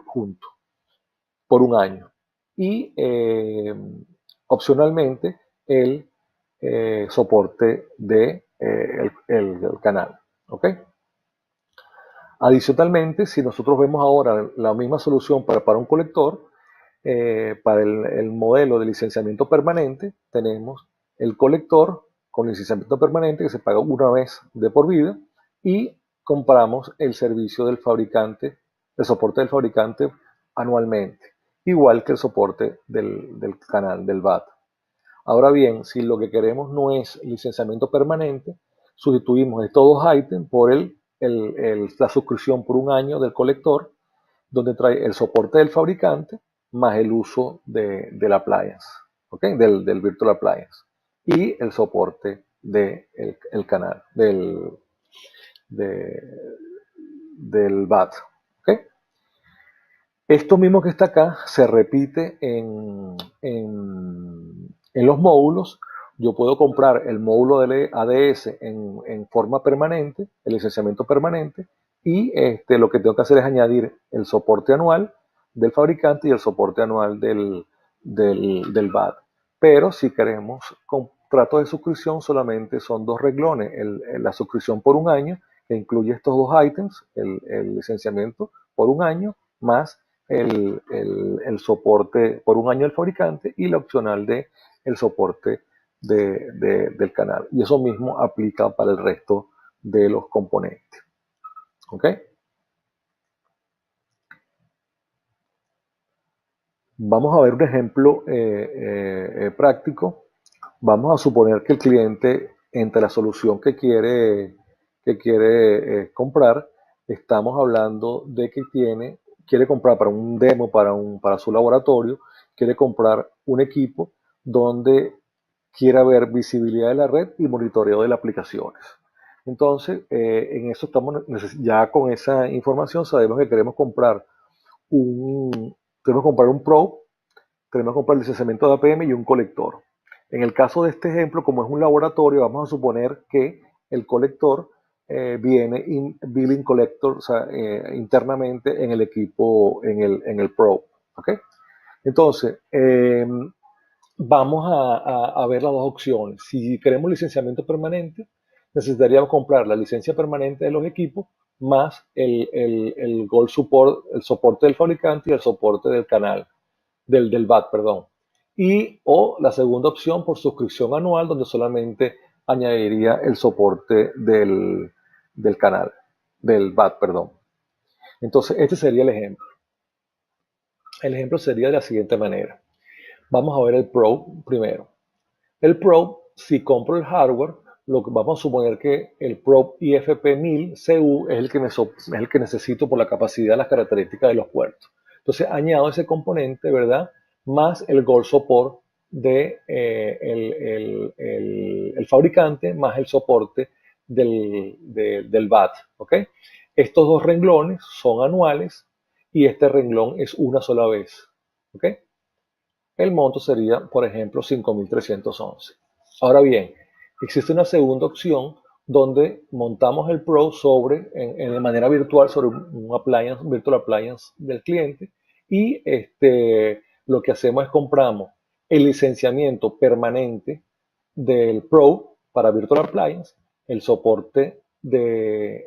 junto por un año. Y opcionalmente el soporte de el canal. ¿Ok? Adicionalmente, si nosotros vemos ahora la misma solución para un colector, para el modelo de licenciamiento permanente, tenemos el colector con licenciamiento permanente que se paga una vez de por vida y compramos el servicio del fabricante, el soporte del fabricante anualmente, igual que el soporte del canal, del VAT. Ahora bien, si lo que queremos no es licenciamiento permanente, sustituimos estos dos ítems por la suscripción por un año del colector, donde trae el soporte del fabricante más el uso del appliance, ¿okay? del Virtual Appliance y el soporte del canal, de- del VAT. ¿Okay? Esto mismo que está acá se repite en los módulos. Yo puedo comprar el módulo de ADS en forma permanente, el licenciamiento permanente, y lo que tengo que hacer es añadir el soporte anual del fabricante y el soporte anual del VAT. Pero si queremos contrato de suscripción, solamente son dos renglones. La suscripción por un año, que incluye estos dos ítems, el licenciamiento por un año, más el soporte por un año del fabricante y la opcional de el soporte del canal. Y eso mismo aplica para el resto de los componentes. ¿Ok? Vamos a ver un ejemplo práctico. Vamos a suponer que el cliente, entre la solución que quiere comprar, estamos hablando de que quiere comprar para un demo, para su laboratorio, quiere comprar un equipo donde quiera ver visibilidad de la red y monitoreo de las aplicaciones. Entonces, en eso estamos, ya con esa información sabemos que un, queremos comprar un Pro, queremos comprar el licenciamiento de APM y un colector. En el caso de este ejemplo, como es un laboratorio, vamos a suponer que el colector viene billing collector, o sea, internamente en el equipo, en el Pro. ¿Okay? Entonces, vamos a ver las dos opciones. Si queremos licenciamiento permanente, necesitaríamos comprar la licencia permanente de los equipos más el Gold Support, el soporte del fabricante y el soporte del canal, del VAT, perdón. O la segunda opción por suscripción anual, donde solamente añadiría el soporte del canal, del VAT, perdón. Entonces, este sería el ejemplo. El ejemplo sería de la siguiente manera. Vamos a ver el Pro primero. El Pro, si compro el hardware, lo que vamos a suponer que el Pro IFP 1000 CU es el que necesito por la capacidad y las características de los puertos. Entonces añado ese componente, ¿verdad? Más el Gold Support el fabricante, más el soporte del VAT. ¿Ok? Estos dos renglones son anuales y este renglón es una sola vez. ¿Ok? El monto sería, por ejemplo, 5.311. Ahora bien, existe una segunda opción donde montamos el Pro de manera virtual sobre un appliance, un virtual appliance del cliente y lo que hacemos es compramos el licenciamiento permanente del Pro para Virtual Appliance, el soporte del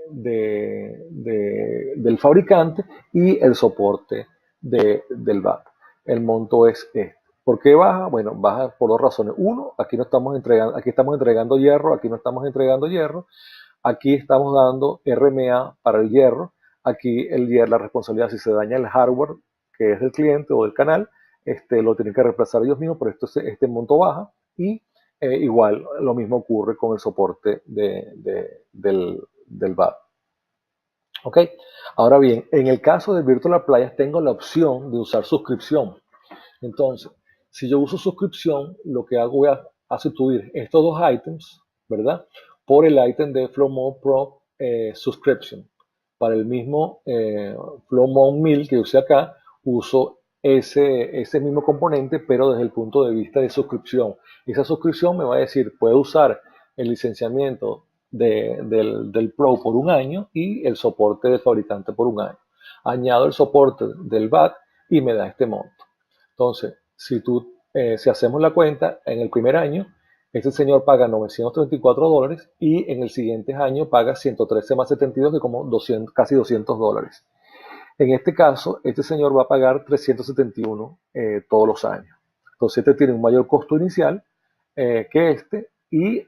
fabricante y el soporte del VAT. El monto es este. ¿Por qué baja? Bueno, baja por dos razones. Uno, aquí estamos entregando hierro, aquí no estamos entregando hierro. Aquí estamos dando RMA para el hierro. Aquí la responsabilidad si se daña el hardware, que es del cliente o del canal, lo tienen que reemplazar ellos mismos, pero este monto baja. Y igual lo mismo ocurre con el soporte del VAT. ¿Ok? Ahora bien, en el caso del Virtual Appliance tengo la opción de usar suscripción. Entonces, Si yo uso suscripción, lo que hago es a sustituir estos dos items, ¿verdad? Por el item de FlowMode Pro Subscription. Para el mismo FlowMode 1000 que usé acá, uso ese mismo componente, pero desde el punto de vista de suscripción. Esa suscripción me va a decir, puede usar el licenciamiento del Pro por un año y el soporte del fabricante por un año. Añado el soporte del VAT y me da este monto. Entonces, si hacemos la cuenta, en el primer año, este señor paga $934 y en el siguiente año paga 113 más 72, que como 200, casi $200. En este caso, este señor va a pagar 371 todos los años. Entonces, este tiene un mayor costo inicial que este y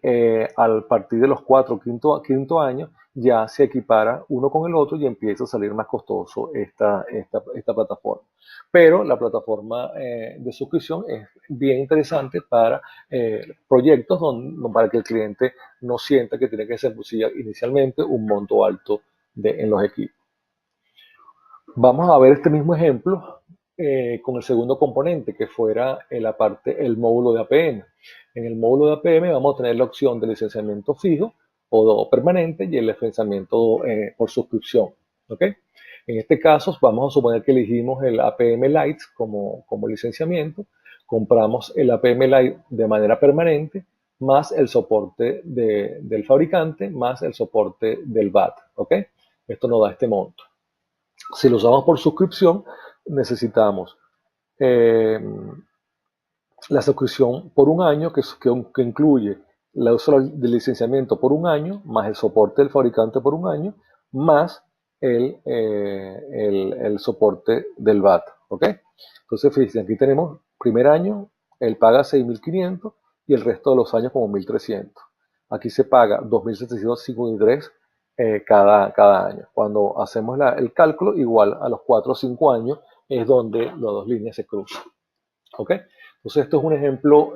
al partir de los 4 quinto años ya se equipara uno con el otro y empieza a salir más costoso esta plataforma. Pero la plataforma de suscripción es bien interesante para proyectos para que el cliente no sienta que tiene que desembolsar inicialmente un monto alto en los equipos. Vamos a ver este mismo ejemplo con el segundo componente, que fuera el módulo de APM. En el módulo de APM vamos a tener la opción de licenciamiento fijo o permanente y el licenciamiento por suscripción. ¿Okay? En este caso, vamos a suponer que elegimos el APM Lite como licenciamiento. Compramos el APM Lite de manera permanente, más el soporte del fabricante, más el soporte del VAT. ¿Okay? Esto nos da este monto. Si lo usamos por suscripción, necesitamos eh, la suscripción por un año, que incluye la uso del licenciamiento por un año, más el soporte del fabricante por un año, más el soporte del VAT. ¿Ok? Entonces, fíjense, aquí tenemos primer año, él paga 6.500 y el resto de los años como 1.300. Aquí se paga 2.753 cada año. Cuando hacemos el cálculo, igual a los 4 o 5 años es donde las dos líneas se cruzan. ¿Ok? Entonces esto es un ejemplo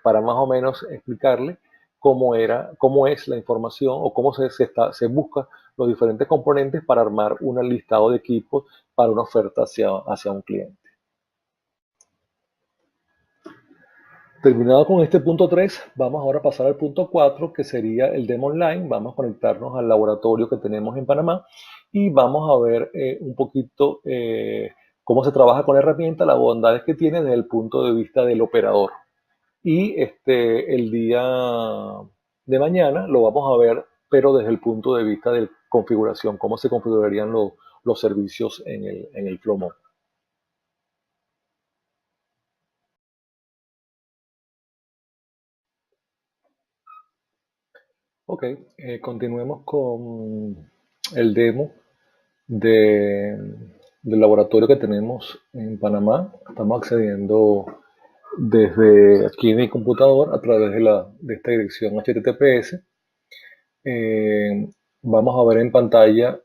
para más o menos explicarle cómo es la información o cómo se busca los diferentes componentes para armar un listado de equipos para una oferta hacia un cliente. Terminado con este punto 3, vamos ahora a pasar al punto 4, que sería el demo online. Vamos a conectarnos al laboratorio que tenemos en Panamá y vamos a ver un poquito cómo se trabaja con la herramienta, las bondades que tiene desde el punto de vista del operador. Y el día de mañana lo vamos a ver, pero desde el punto de vista de configuración, cómo se configurarían los servicios en el Flomo. Ok, continuemos con el demo de, del laboratorio que tenemos en Panamá. Estamos accediendo desde aquí en mi computador a través de esta dirección HTTPS. Eh, Vamos a ver en pantalla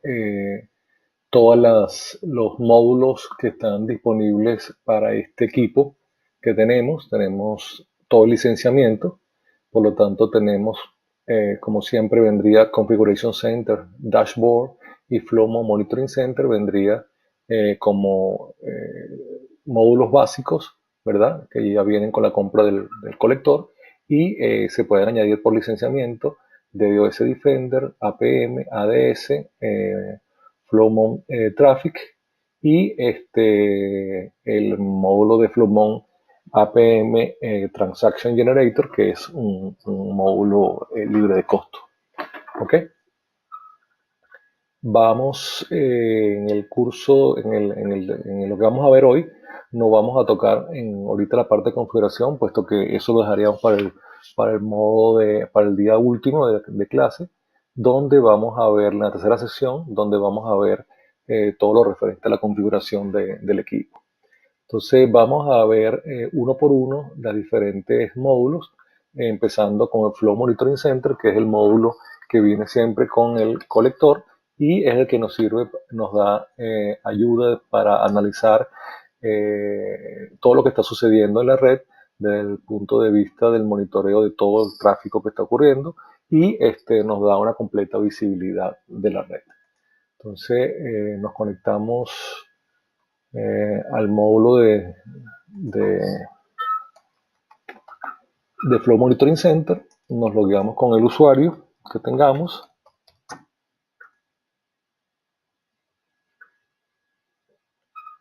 todos los módulos que están disponibles para este equipo que tenemos. Tenemos todo el licenciamiento, por lo tanto tenemos, como siempre, vendría Configuration Center, Dashboard y Flomo Monitoring Center vendría como módulos básicos, ¿verdad? Que ya vienen con la compra del colector y se pueden añadir por licenciamiento DDoS Defender, APM, ADS, Flowmon Traffic y el módulo de Flowmon APM Transaction Generator, que es un módulo libre de costo. ¿Ok? Vamos en el curso, en lo que vamos a ver hoy, no vamos a tocar ahorita la parte de configuración, puesto que eso lo dejaríamos para el día último de clase, donde vamos a ver la tercera sesión, donde vamos a ver todo lo referente a la configuración del equipo. Entonces vamos a ver uno por uno los diferentes módulos, empezando con el Flow Monitoring Center, que es el módulo que viene siempre con el colector y es el que nos sirve, nos da ayuda para analizar todo lo que está sucediendo en la red desde el punto de vista del monitoreo de todo el tráfico que está ocurriendo y nos da una completa visibilidad de la red. Entonces nos conectamos al módulo de de Flow Monitoring Center, nos logueamos con el usuario que tengamos.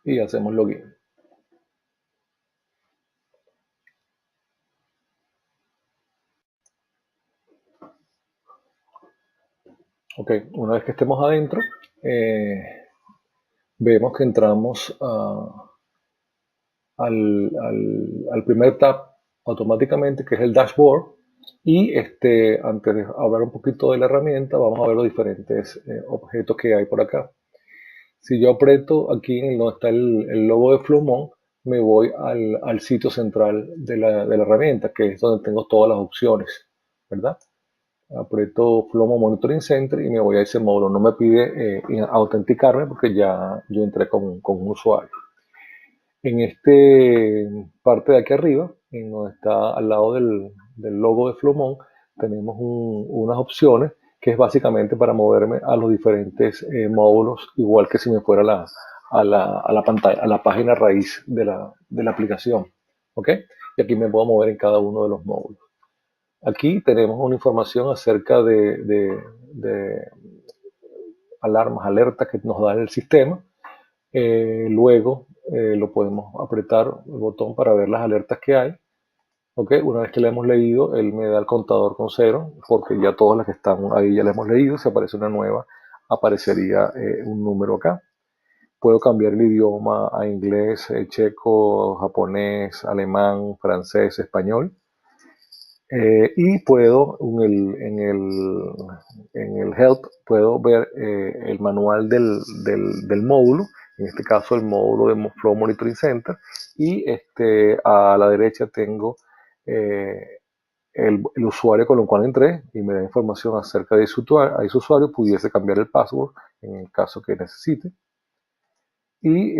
Y hacemos login. Ok, una vez que estemos adentro, vemos que entramos al primer tab automáticamente, que es el dashboard. Y antes de hablar un poquito de la herramienta, vamos a ver los diferentes objetos que hay por acá. Si yo aprieto aquí en donde está el logo de Flowmon, me voy al sitio central de la herramienta, que es donde tengo todas las opciones, ¿verdad? Aprieto Flowmon Monitoring Center y me voy a ese módulo. No me pide autenticarme porque ya yo entré con un usuario. En este parte de aquí arriba, en donde está al lado del logo de Flowmon, tenemos unas opciones que es básicamente para moverme a los diferentes módulos, igual que si me fuera a la pantalla, a la página raíz de la aplicación. ¿Ok? Y aquí me puedo mover en cada uno de los módulos. Aquí tenemos una información acerca de alarmas, alertas que nos da el sistema. Luego lo podemos apretar el botón para ver las alertas que hay. Okay, una vez que la hemos leído, él me da el contador con 0, porque ya todas las que están ahí ya la hemos leído. Si aparece una nueva, aparecería un número acá. Puedo cambiar el idioma a inglés, checo, japonés, alemán, francés, español. Y puedo en el help puedo ver el manual del módulo, en este caso el módulo de Flow Monitoring Center, y a la derecha tengo el usuario con el cual entré y me da información acerca de ese usuario. Pudiese cambiar el password en el caso que necesite. Y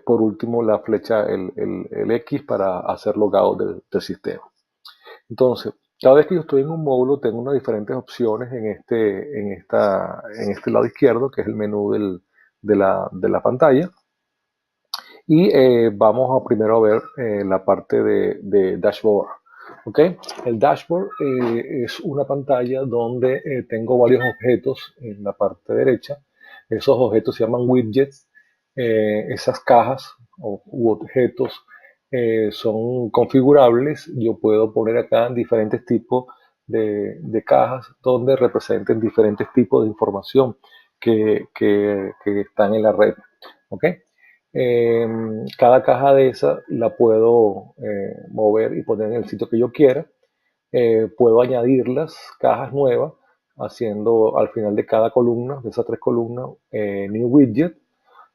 por último la flecha, el X para hacer logout del sistema. Entonces, cada vez que yo estoy en un módulo, tengo unas diferentes opciones en este lado izquierdo, que es el menú de la pantalla. Y vamos primero a ver la parte de dashboard. ¿Okay? El dashboard es una pantalla donde tengo varios objetos en la parte derecha. Esos objetos se llaman widgets. Esas cajas u objetos son configurables. Yo puedo poner acá diferentes tipos de cajas donde representen diferentes tipos de información que están en la red. ¿Okay? Cada caja de esa la puedo mover y poner en el sitio que yo quiera. Puedo añadir las cajas nuevas haciendo al final de cada columna, de esas 3 columnas, new widget,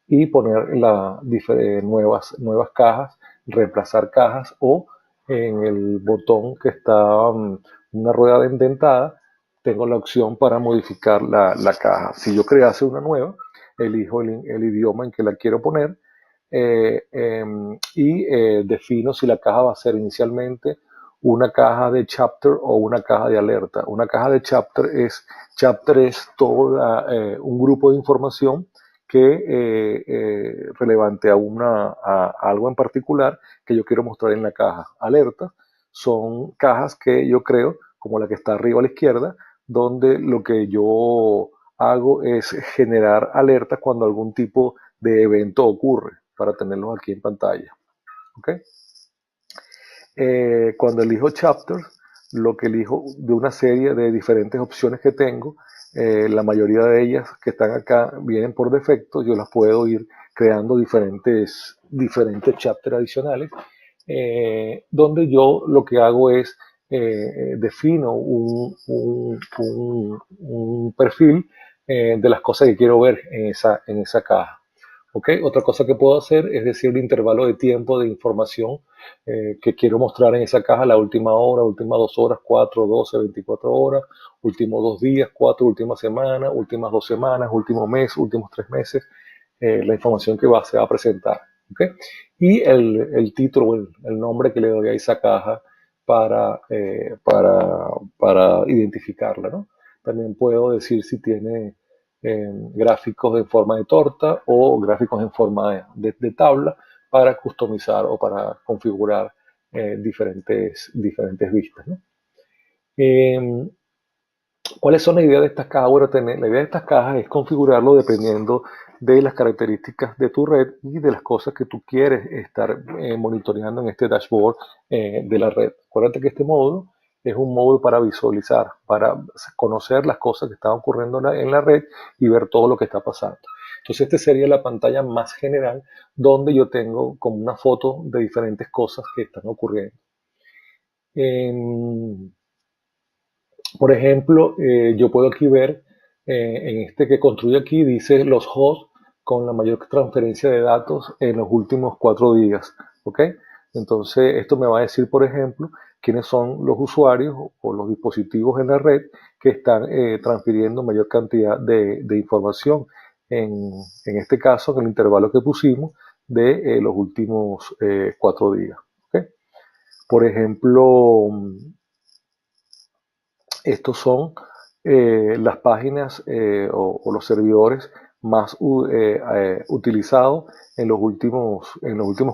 y poner nuevas cajas, reemplazar cajas, o en el botón que está una rueda indentada, tengo la opción para modificar la caja. Si yo crease una nueva, elijo el idioma en que la quiero poner y defino si la caja va a ser inicialmente una caja de chapter o una caja de alerta. Una caja de chapter es todo un grupo de información que relevante a algo en particular que yo quiero mostrar en la caja. Alerta son cajas que yo creo, como la que está arriba a la izquierda, donde lo que yo hago es generar alertas cuando algún tipo de evento ocurre, para tenerlos aquí en pantalla. ¿Okay? Cuando elijo chapters, lo que elijo de una serie de diferentes opciones que tengo, la mayoría de ellas que están acá vienen por defecto. Yo las puedo ir creando diferentes chapters adicionales, donde yo lo que hago es defino un perfil de las cosas que quiero ver en esa caja. ¿Okay? Otra cosa que puedo hacer es decir el intervalo de tiempo de información que quiero mostrar en esa caja: la última hora, últimas 2 horas, 4, 12, 24 horas, últimos 2 días, 4, última semana, últimas 2 semanas, último mes, últimos 3 meses, la información que se va a presentar. ¿Okay? Y el título, el nombre que le doy a esa caja para identificarla, ¿no? También puedo decir si tiene gráficos en forma de torta o gráficos en forma de tabla, para customizar o para configurar diferentes vistas, ¿no? Em, ¿Cuáles son las ideas de estas cajas? Bueno, la idea de estas cajas es configurarlo dependiendo de las características de tu red y de las cosas que tú quieres estar monitoreando en este dashboard de la red. Acuérdate que este módulo es un módulo para visualizar, para conocer las cosas que están ocurriendo en la red y ver todo lo que está pasando. Entonces, esta sería la pantalla más general donde yo tengo como una foto de diferentes cosas que están ocurriendo. En, por ejemplo, yo puedo aquí ver, en este que construye aquí, dice los hosts con la mayor transferencia de datos en los últimos 4 días. ¿Ok? Entonces, esto me va a decir, por ejemplo, quiénes son los usuarios o los dispositivos en la red que están transfiriendo mayor cantidad de información. En este caso, en el intervalo que pusimos de los últimos 4 días. ¿Ok? Por ejemplo, estos son las páginas o los servidores más utilizados en los últimos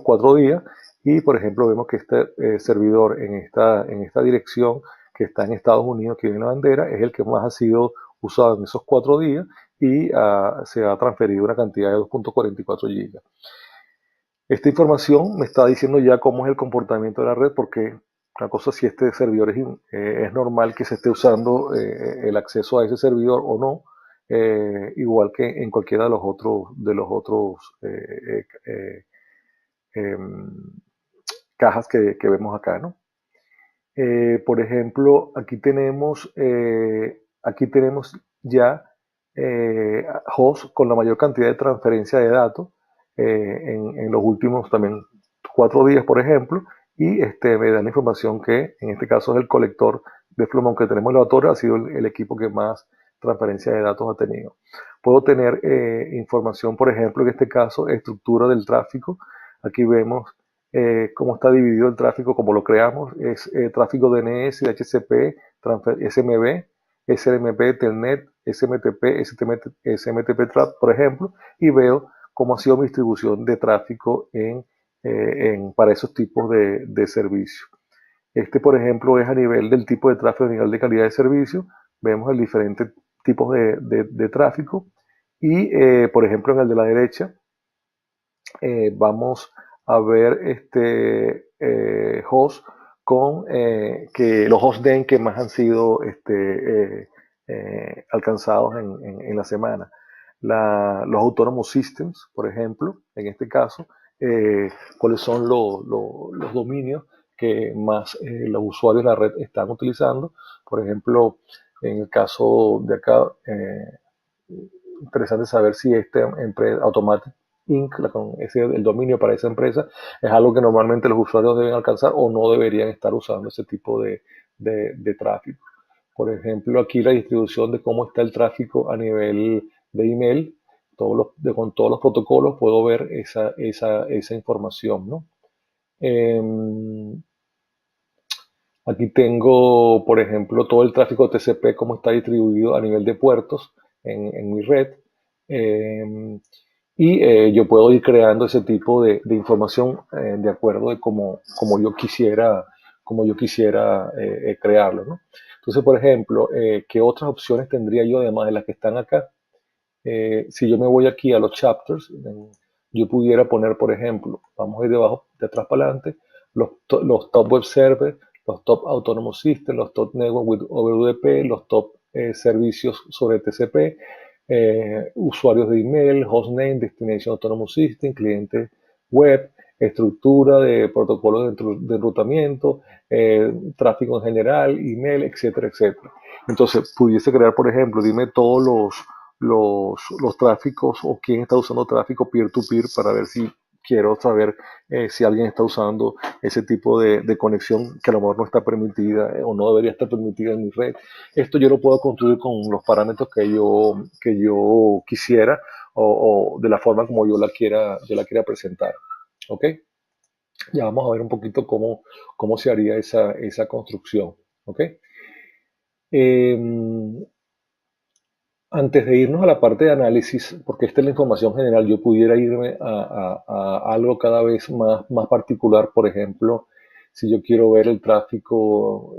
4 días. Y, por ejemplo, vemos que este servidor en esta dirección que está en Estados Unidos, que viene la bandera, es el que más ha sido usado en esos 4 días y se ha transferido una cantidad de 2.44 gigas. Esta información me está diciendo ya cómo es el comportamiento de la red, porque una cosa si este servidor es normal que se esté usando el acceso a ese servidor o no, igual que en cualquiera de los otros em, cajas que vemos acá, ¿no? Por ejemplo, aquí tenemos ya hosts con la mayor cantidad de transferencia de datos en los últimos también 4 días, por ejemplo, y me da la información que en este caso es el colector de Flowmon que tenemos en el laboratorio, ha sido el equipo que más transferencia de datos ha tenido. Puedo tener información, por ejemplo, en este caso, estructura del tráfico. Aquí vemos cómo está dividido el tráfico, como lo creamos, es tráfico DNS, DHCP, SMB, SRMP, Telnet, SMTP, SMTP Trap, por ejemplo, y veo cómo ha sido mi distribución de tráfico para esos tipos de servicio. Por ejemplo, es a nivel del tipo de tráfico, a nivel de calidad de servicio. Vemos el diferentes tipos de tráfico. Y, por ejemplo, en el de la derecha, vamos a ver hosts que los hosts den que más han sido alcanzados en la semana. Los Autonomous Systems, por ejemplo, en este caso, cuáles son los dominios que más los usuarios de la red están utilizando. Por ejemplo, en el caso de acá, interesante saber si empresa Automatic Inc., el dominio para esa empresa, es algo que normalmente los usuarios deben alcanzar o no deberían estar usando ese tipo de tráfico. Por ejemplo, aquí la distribución de cómo está el tráfico a nivel de email, con todos los protocolos puedo ver esa información, ¿no? Aquí tengo, por ejemplo, todo el tráfico TCP, cómo está distribuido a nivel de puertos en mi red. Y yo puedo ir creando ese tipo de información de acuerdo de cómo yo quisiera crearlo, ¿no? Entonces, por ejemplo, ¿qué otras opciones tendría yo además de las que están acá? Si yo me voy aquí a los chapters, yo pudiera poner, por ejemplo, vamos a ir de atrás para adelante, los top web servers, los top autonomous systems, los top network with OWDP, los top servicios sobre TCP, usuarios de email, hostname, destination autonomous system, cliente web, estructura de protocolos de enrutamiento, tráfico en general, email, etcétera, etcétera. Entonces, pudiese crear, por ejemplo, dime todos los tráficos o quién está usando tráfico peer-to-peer para ver si quiero saber si alguien está usando ese tipo de conexión que a lo mejor no está permitida o no debería estar permitida en mi red. Esto yo lo puedo construir con los parámetros que yo quisiera o de la forma como yo la quiera presentar. ¿Ok? Ya vamos a ver un poquito cómo se haría esa construcción. ¿Ok? Eh, Antes de irnos a la parte de análisis, porque esta es la información general, yo pudiera irme a algo cada vez más particular. Por ejemplo, Si yo quiero ver el tráfico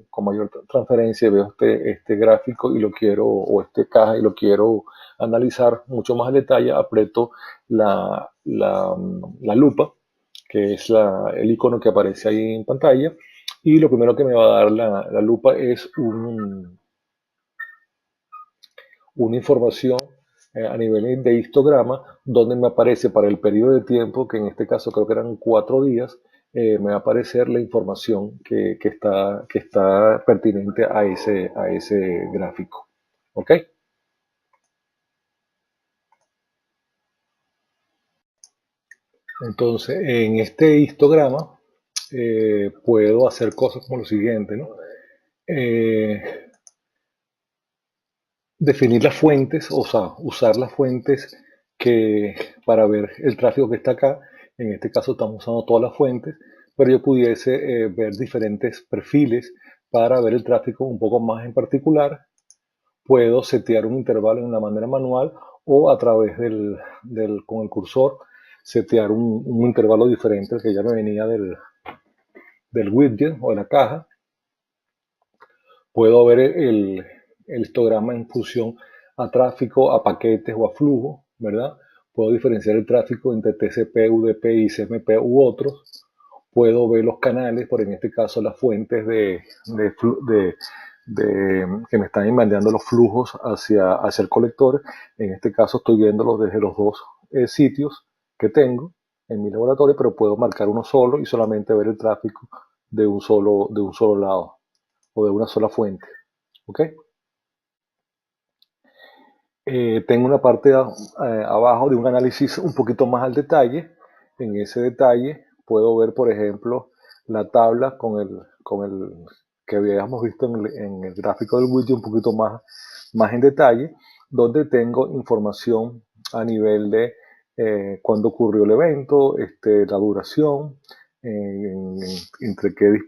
con mayor transferencia, veo este gráfico y lo quiero, o este caja y lo quiero analizar mucho más en detalle, aprieto la lupa, que es el icono que aparece ahí en pantalla, y lo primero que me va a dar la lupa es una información a nivel de histograma, donde me aparece para el periodo de tiempo, que en este caso creo que eran 4 días, me va a aparecer la información que está pertinente a ese gráfico. ¿Ok? Entonces, en este histograma puedo hacer cosas como lo siguiente, ¿no? Definir las fuentes, o sea, usar las fuentes para ver el tráfico que está acá. En este caso estamos usando todas las fuentes, pero yo pudiese ver diferentes perfiles para ver el tráfico un poco más en particular. Puedo setear un intervalo de una manera manual o a través con el cursor setear un intervalo diferente al que ya me venía del widget o de la caja. Puedo ver el histograma en función a tráfico, a paquetes o a flujo, ¿verdad? Puedo diferenciar el tráfico entre TCP, UDP y CMP u otros. Puedo ver los canales, por en este caso las fuentes que me están mandando los flujos hacia el colector. En este caso estoy viéndolos desde los dos sitios que tengo en mi laboratorio, pero puedo marcar uno solo y solamente ver el tráfico de un solo lado o de una sola fuente. ¿Ok? Tengo una parte abajo de un análisis un poquito más al detalle. En ese detalle puedo ver, por ejemplo, la tabla con el que habíamos visto en el gráfico del widget un poquito más en detalle, donde tengo información a nivel de cuándo ocurrió el evento, la duración, entre qué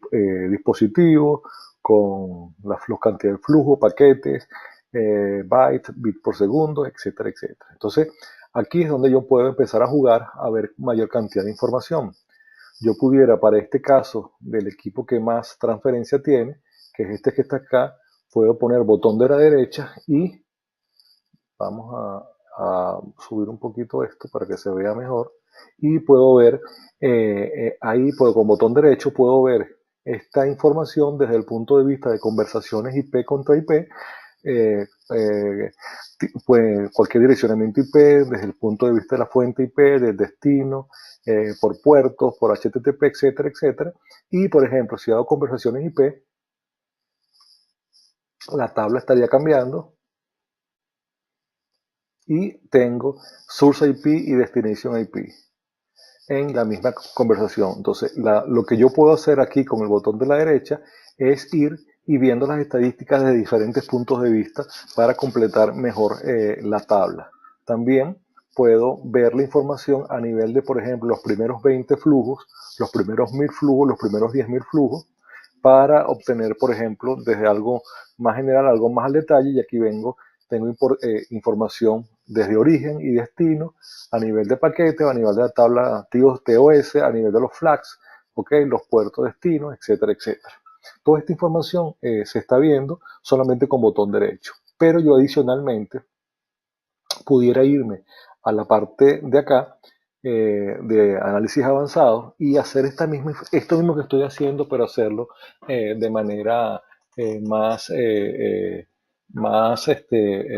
dispositivo, con la cantidad de flujo, paquetes, bytes, bits por segundo, etcétera, etcétera. Entonces, aquí es donde yo puedo empezar a jugar a ver mayor cantidad de información. Yo pudiera, para este caso del equipo que más transferencia tiene, que es este que está acá, puedo poner botón de la derecha y vamos a subir un poquito esto para que se vea mejor. Y puedo ver, ahí con botón derecho puedo ver esta información desde el punto de vista de conversaciones IP contra IP, eh, eh, pues cualquier direccionamiento IP desde el punto de vista de la fuente IP, del destino, por puertos, por HTTP, etcétera, etcétera. Y por ejemplo, si hago conversaciones IP, la tabla estaría cambiando y tengo Source IP y Destination IP en la misma conversación. Entonces, lo que yo puedo hacer aquí con el botón de la derecha es ir y viendo las estadísticas desde diferentes puntos de vista para completar mejor la tabla. También puedo ver la información a nivel de, por ejemplo, los primeros 20 flujos, los primeros 1000 flujos, los primeros 10.000 flujos, para obtener, por ejemplo, desde algo más general, algo más al detalle, y aquí tengo información desde origen y destino, a nivel de paquete, a nivel de la tabla activos TOS, a nivel de los flags, ¿okay? Los puertos destinos, etcétera, etcétera. Toda esta información se está viendo solamente con botón derecho, pero yo adicionalmente pudiera irme a la parte de acá de análisis avanzado y hacer esto mismo que estoy haciendo, pero hacerlo de manera más,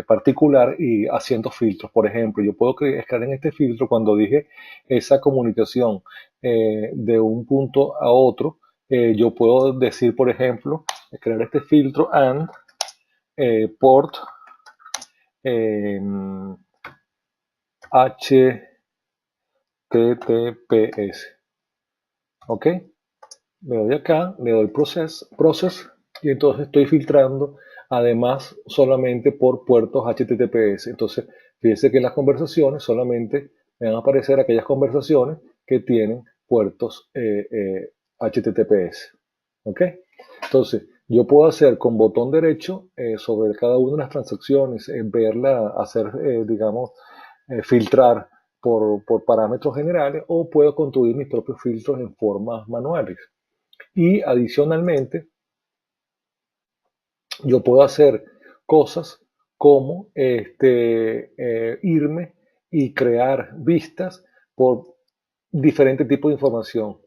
particular y haciendo filtros. Por ejemplo, yo puedo crear en este filtro cuando dije esa comunicación de un punto a otro. Yo puedo decir, por ejemplo, crear este filtro and port eh, HTTPS. ¿Ok? Le doy acá, le doy process y entonces estoy filtrando además solamente por puertos HTTPS. Entonces, fíjense que en las conversaciones solamente me van a aparecer aquellas conversaciones que tienen puertos HTTPS. ¿Ok? Entonces, yo puedo hacer con botón derecho sobre cada una de las transacciones, verla, hacer, digamos, filtrar por parámetros generales o puedo construir mis propios filtros en formas manuales. Y adicionalmente, yo puedo hacer cosas como irme y crear vistas por diferentes tipos de información,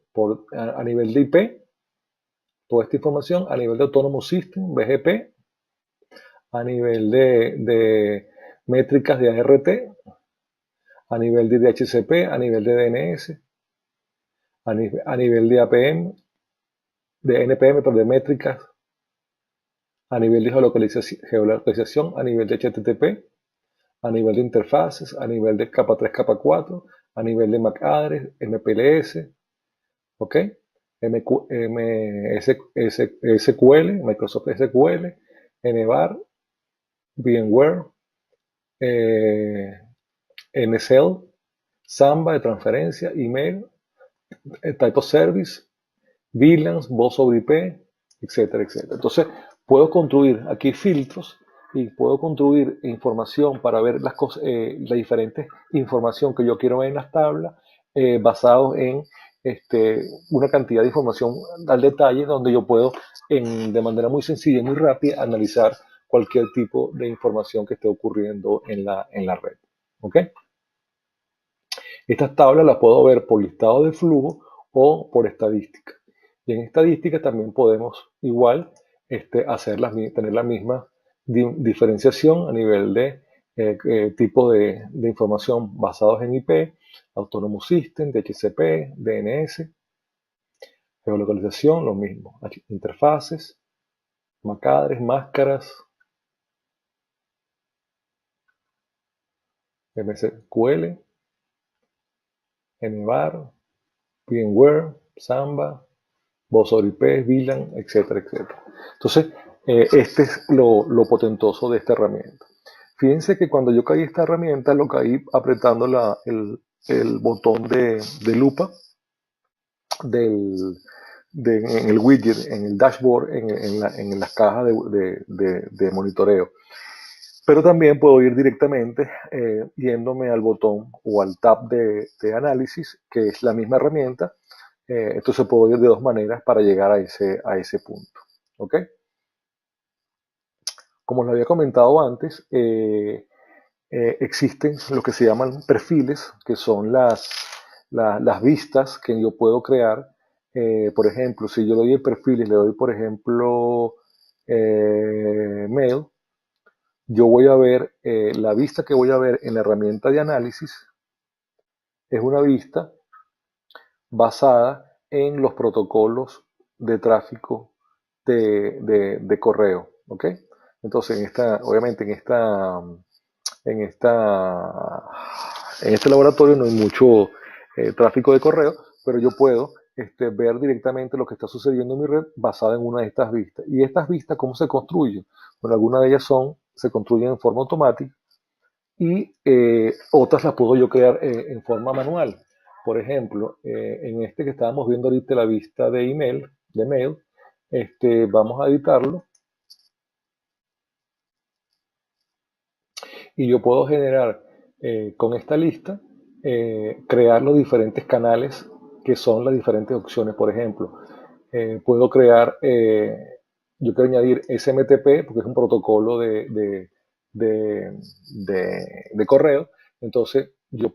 a nivel de IP, toda esta información, a nivel de Autonomous System, BGP, a nivel de métricas de ART, a nivel de DHCP, a nivel de DNS, a nivel de APM, de NPM, pero de métricas, a nivel de geolocalización, a nivel de HTTP, a nivel de interfaces, a nivel de capa 3, capa 4, a nivel de MAC address, MPLS, ¿ok? SQL, Microsoft SQL, NVAR, VMware, NSL, Samba de transferencia, email, type of service, VLANs, voz sobre IP, etcétera, etcétera. Entonces, puedo construir aquí filtros y puedo construir información para ver las cosas, la diferente información que yo quiero ver en las tablas, basados en una cantidad de información al detalle, donde yo puedo, de manera muy sencilla y muy rápida, analizar cualquier tipo de información que esté ocurriendo en la red. ¿Ok? Estas tablas las puedo ver por listado de flujo o por estadística. Y en estadística también podemos igual tener la misma diferenciación a nivel de tipo de información basados en IP, Autonomous System, DHCP, DNS, geolocalización, lo mismo, interfaces, MAC address, máscaras, MSQL, NVAR, VMware, Samba, voz sobre IP, VLAN, etcétera, etcétera. Entonces, este es lo potentoso de esta herramienta. Fíjense que cuando yo caí esta herramienta, lo caí apretando el botón de lupa en el widget, en el dashboard, en las cajas de monitoreo. Pero también puedo ir directamente yéndome al botón o al tab de análisis, que es la misma herramienta. Entonces puedo ir de dos maneras para llegar a ese punto. ¿Ok? Como les había comentado antes, existen lo que se llaman perfiles, que son las vistas que yo puedo crear. Por ejemplo, si yo le doy el perfil y le doy, por ejemplo, mail, yo voy a ver, la vista que voy a ver en la herramienta de análisis es una vista basada en los protocolos de tráfico de correo, ¿ok? Entonces, obviamente en esta, en este laboratorio no hay mucho tráfico de correo, pero yo puedo ver directamente lo que está sucediendo en mi red basada en una de estas vistas. ¿Y estas vistas cómo se construyen? Bueno, algunas de ellas se construyen en forma automática y otras las puedo yo crear en forma manual. Por ejemplo, en este que estábamos viendo ahorita, la vista de mail, vamos a editarlo y yo puedo generar con esta lista, crear los diferentes canales que son las diferentes opciones. Por ejemplo, puedo crear, yo quiero añadir SMTP porque es un protocolo de, de correo. Entonces yo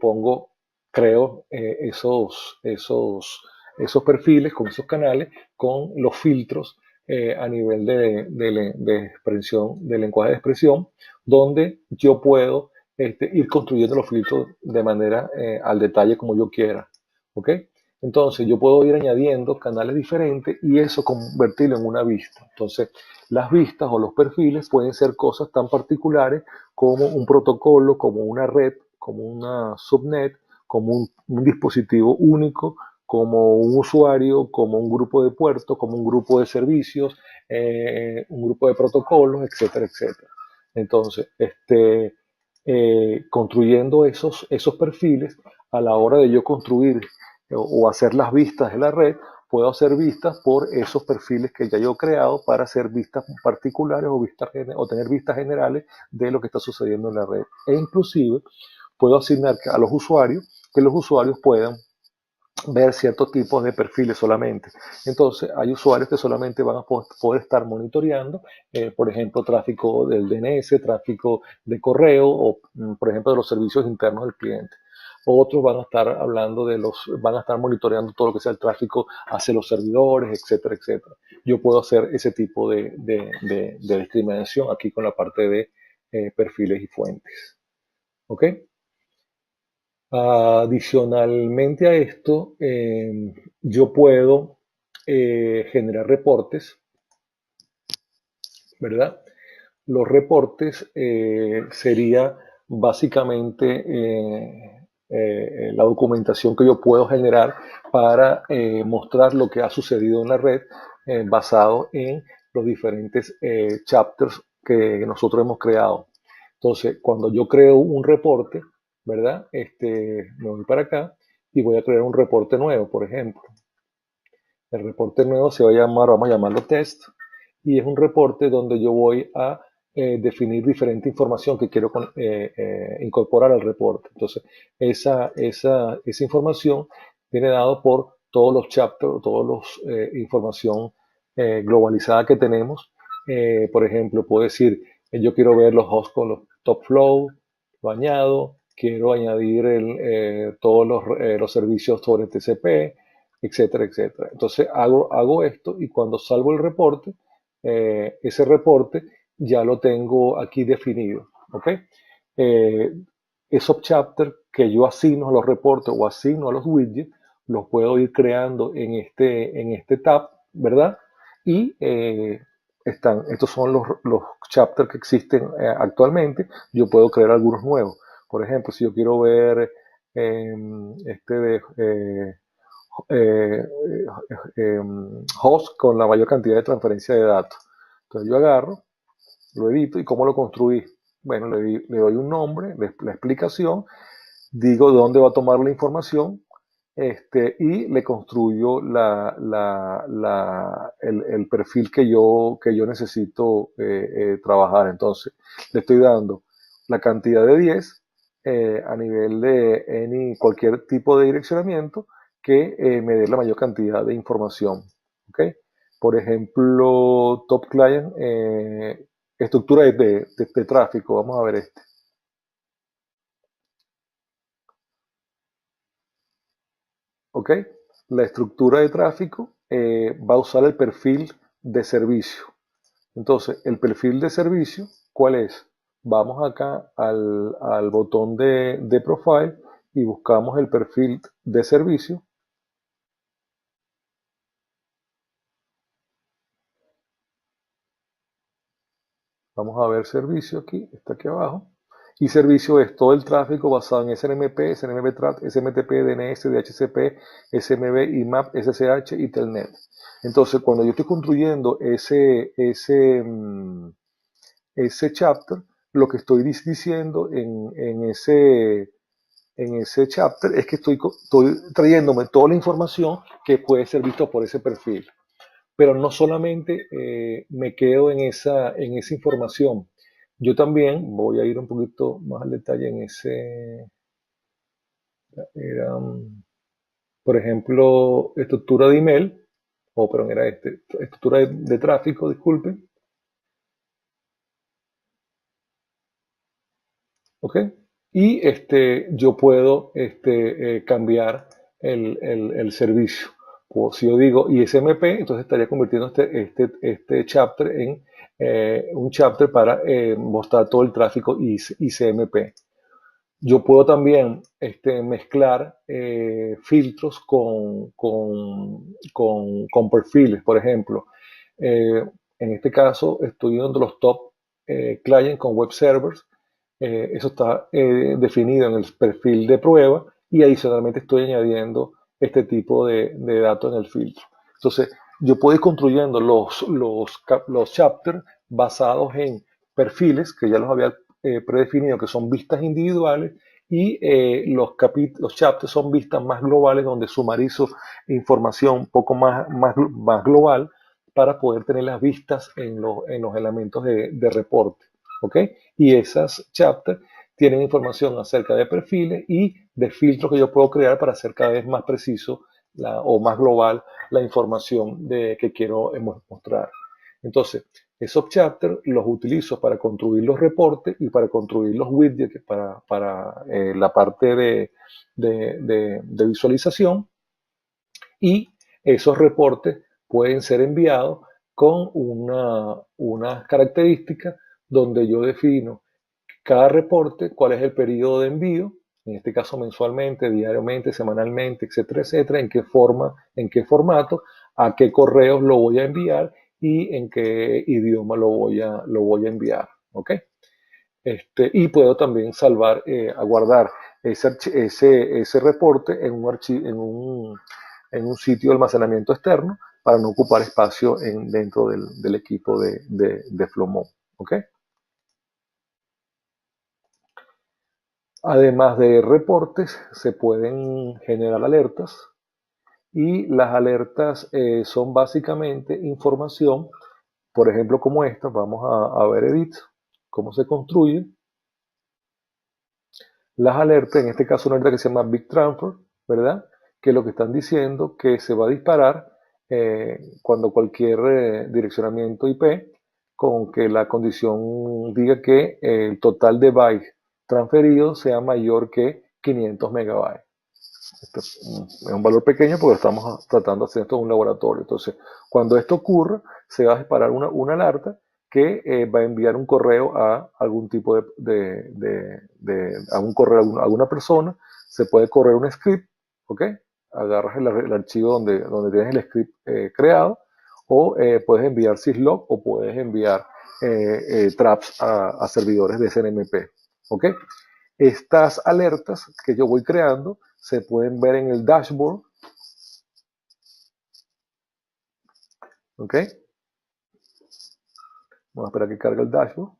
creo esos perfiles con esos canales, con los filtros a nivel de expresión, de lenguaje de expresión, donde yo puedo ir construyendo los filtros de manera al detalle como yo quiera. ¿Ok? Entonces yo puedo ir añadiendo canales diferentes y eso convertirlo en una vista. Entonces las vistas o los perfiles pueden ser cosas tan particulares como un protocolo, como una red, como una subnet, como un dispositivo único, como un usuario, como un grupo de puertos, como un grupo de servicios, un grupo de protocolos, etcétera, etcétera. Entonces, construyendo esos perfiles, a la hora de yo construir o hacer las vistas de la red, puedo hacer vistas por esos perfiles que ya yo he creado para hacer vistas particulares o tener vistas generales de lo que está sucediendo en la red. E inclusive puedo asignar a los usuarios que los usuarios puedan ver ciertos tipos de perfiles solamente. Entonces, hay usuarios que solamente van a poder estar monitoreando, por ejemplo, tráfico del DNS, tráfico de correo o, por ejemplo, de los servicios internos del cliente. Otros van a estar hablando van a estar monitoreando todo lo que sea el tráfico hacia los servidores, etcétera, etcétera. Yo puedo hacer ese tipo de discriminación aquí con la parte de perfiles y fuentes. ¿Ok? Adicionalmente a esto, yo puedo generar reportes, ¿verdad? Los reportes sería básicamente la documentación que yo puedo generar para mostrar lo que ha sucedido en la red basado en los diferentes chapters que nosotros hemos creado. Entonces, cuando yo creo un reporte, ¿verdad? Me voy para acá y voy a crear un reporte nuevo, por ejemplo. El reporte nuevo se va a llamar, vamos a llamarlo test, y es un reporte donde yo voy a definir diferente información que quiero incorporar al reporte. Entonces, esa información viene dado por todos los chapters, toda la información globalizada que tenemos. Por ejemplo, puedo decir, yo quiero ver los hosts con los top flow, lo añado, quiero añadir todos los servicios sobre TCP, etcétera, etcétera. Entonces hago esto y cuando salvo el reporte, ese reporte ya lo tengo aquí definido. ¿Ok? Eh, esos chapters que yo asigno a los reportes o asigno a los widgets, los puedo ir creando en este tab, ¿verdad? Y estos son los chapters que existen actualmente. Yo puedo crear algunos nuevos. Por ejemplo, si yo quiero ver este de eh, eh, host con la mayor cantidad de transferencia de datos. Entonces yo agarro, lo edito y cómo lo construí. Bueno, le doy un nombre, la explicación, digo de dónde va a tomar la información y le construyo el perfil que yo necesito trabajar. Entonces, le estoy dando la cantidad de 10 a nivel de cualquier tipo de direccionamiento que me dé la mayor cantidad de información. ¿Okay? Por ejemplo, Top Client, estructura de tráfico. Vamos a ver este. ¿Ok? La estructura de tráfico va a usar el perfil de servicio. Entonces, el perfil de servicio, ¿cuál es? Vamos acá al botón de Profile y buscamos el perfil de servicio. Vamos a ver servicio aquí, está aquí abajo. Y servicio es todo el tráfico basado en SNMP, SNMP Trap, SMTP, DNS, DHCP, SMB, IMAP, SSH y Telnet. Entonces, cuando yo estoy construyendo ese chapter, lo que estoy diciendo en ese chapter es que estoy trayéndome toda la información que puede ser visto por ese perfil. Pero no solamente me quedo en esa información. Yo también voy a ir un poquito más al detalle en ese. Era, por ejemplo, estructura de email, perdón, era estructura de tráfico, disculpen. ¿Ok? Y yo puedo cambiar el servicio. O si yo digo ISMP, entonces estaría convirtiendo este chapter en un chapter para mostrar todo el tráfico ICMP. Yo puedo también mezclar filtros con perfiles, por ejemplo. Eh, en este caso, estoy viendo los top clients con web servers. Eso está definido en el perfil de prueba y adicionalmente estoy añadiendo este tipo de datos en el filtro. Entonces, yo puedo ir construyendo los chapters basados en perfiles que ya los había predefinido, que son vistas individuales, y los chapters son vistas más globales donde sumarizo información un poco más global para poder tener las vistas en los elementos de reporte. ¿Ok? Y esas chapters tienen información acerca de perfiles y de filtros que yo puedo crear para hacer cada vez más preciso o más global la información que quiero mostrar. Entonces, esos chapters los utilizo para construir los reportes y para construir los widgets para la parte de visualización, y esos reportes pueden ser enviados con unas características donde yo defino cada reporte, cuál es el periodo de envío, en este caso mensualmente, diariamente, semanalmente, etcétera, etcétera, en qué forma, en qué formato, a qué correos lo voy a enviar y en qué idioma lo voy a enviar. ¿Ok? Y puedo también guardar ese reporte en un sitio de almacenamiento externo para no ocupar espacio dentro del equipo de Flowmo. ¿Ok? Además de reportes, se pueden generar alertas, y las alertas son básicamente información, por ejemplo, como esta. Vamos a ver Edit, cómo se construye. Las alertas, en este caso una alerta que se llama Big Transfer, ¿verdad? Que lo que están diciendo que se va a disparar cuando cualquier direccionamiento IP con que la condición diga que el total de bytes transferidos sea mayor que 500 megabytes. Esto es un valor pequeño porque estamos tratando de hacer esto en un laboratorio. Entonces, cuando esto ocurra, se va a disparar una alerta que va a enviar un correo a algún tipo a un correo a alguna persona. Se puede correr un script, ¿ok? Agarras el archivo donde tienes el script creado, o puedes enviar syslog, o puedes enviar traps a servidores de SNMP, ¿ok? Estas alertas que yo voy creando se pueden ver en el dashboard. ¿Ok? Vamos a esperar que cargue el dashboard.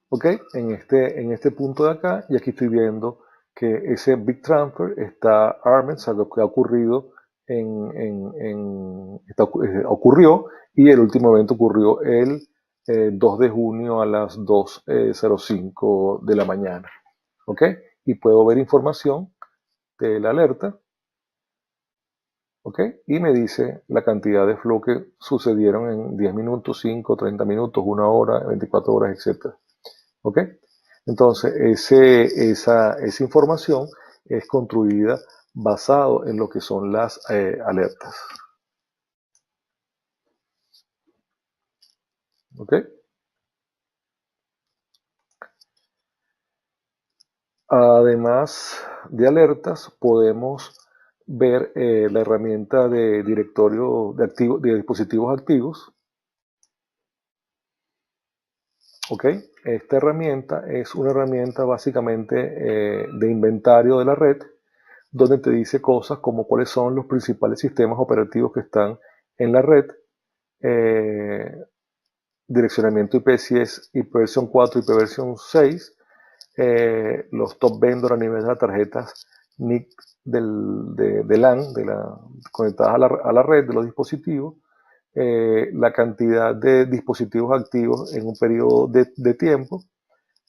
¿Ok? En este punto de acá, y aquí estoy viendo que ese Big Transfer está armed, o sea, lo que ha ocurrido ocurrió, y el último evento ocurrió el 2 de junio a las 2:05 de la mañana. ¿Ok? Y puedo ver información de la alerta. ¿Ok? Y me dice la cantidad de flow que sucedieron en 10 minutos, 5, 30 minutos, 1 hora, 24 horas, etc. ¿Ok? Entonces, esa información es construida basado en lo que son las alertas. ¿Ok? Además de alertas, podemos ver la herramienta de directorio de dispositivos activos. ¿Ok? Esta herramienta es una herramienta básicamente de inventario de la red, donde te dice cosas como cuáles son los principales sistemas operativos que están en la red, direccionamiento IP si es ipv 4, ipv 6, los top vendor a nivel de las tarjetas NIC de LAN, conectadas a la red de los dispositivos, la cantidad de dispositivos activos en un periodo de tiempo,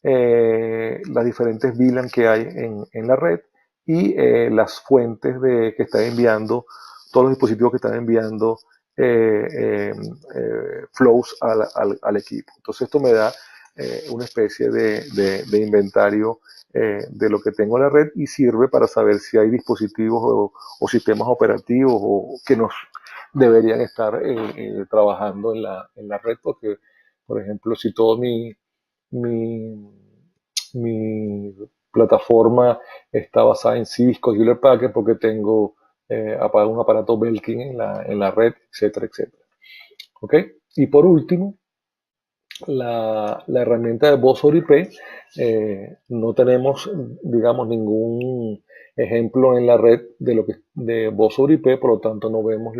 las diferentes VLAN que hay en la red, y las fuentes que están enviando, todos los dispositivos que están enviando flows al equipo. Entonces esto me da una especie de inventario de lo que tengo en la red, y sirve para saber si hay dispositivos o sistemas operativos que nos deberían estar trabajando en la red, porque, por ejemplo, si todo mi, mi plataforma está basada en Cisco y Hewlett Packard, porque tengo un aparato Belkin en la red, etcétera, etcétera. ¿Ok? Y por último, la herramienta de Voz over IP, no tenemos, digamos, ningún ejemplo en la red de Voz over IP, por lo tanto no vemos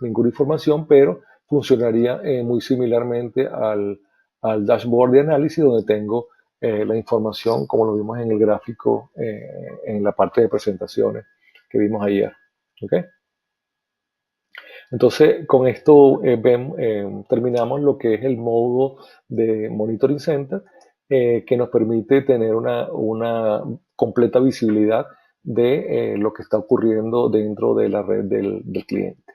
ninguna información, pero funcionaría muy similarmente al dashboard de análisis, donde tengo la información, como lo vimos en el gráfico, en la parte de presentaciones que vimos ayer. ¿Ok? Entonces, con esto terminamos lo que es el módulo de Monitoring Center, que nos permite tener una completa visibilidad de lo que está ocurriendo dentro de la red del cliente.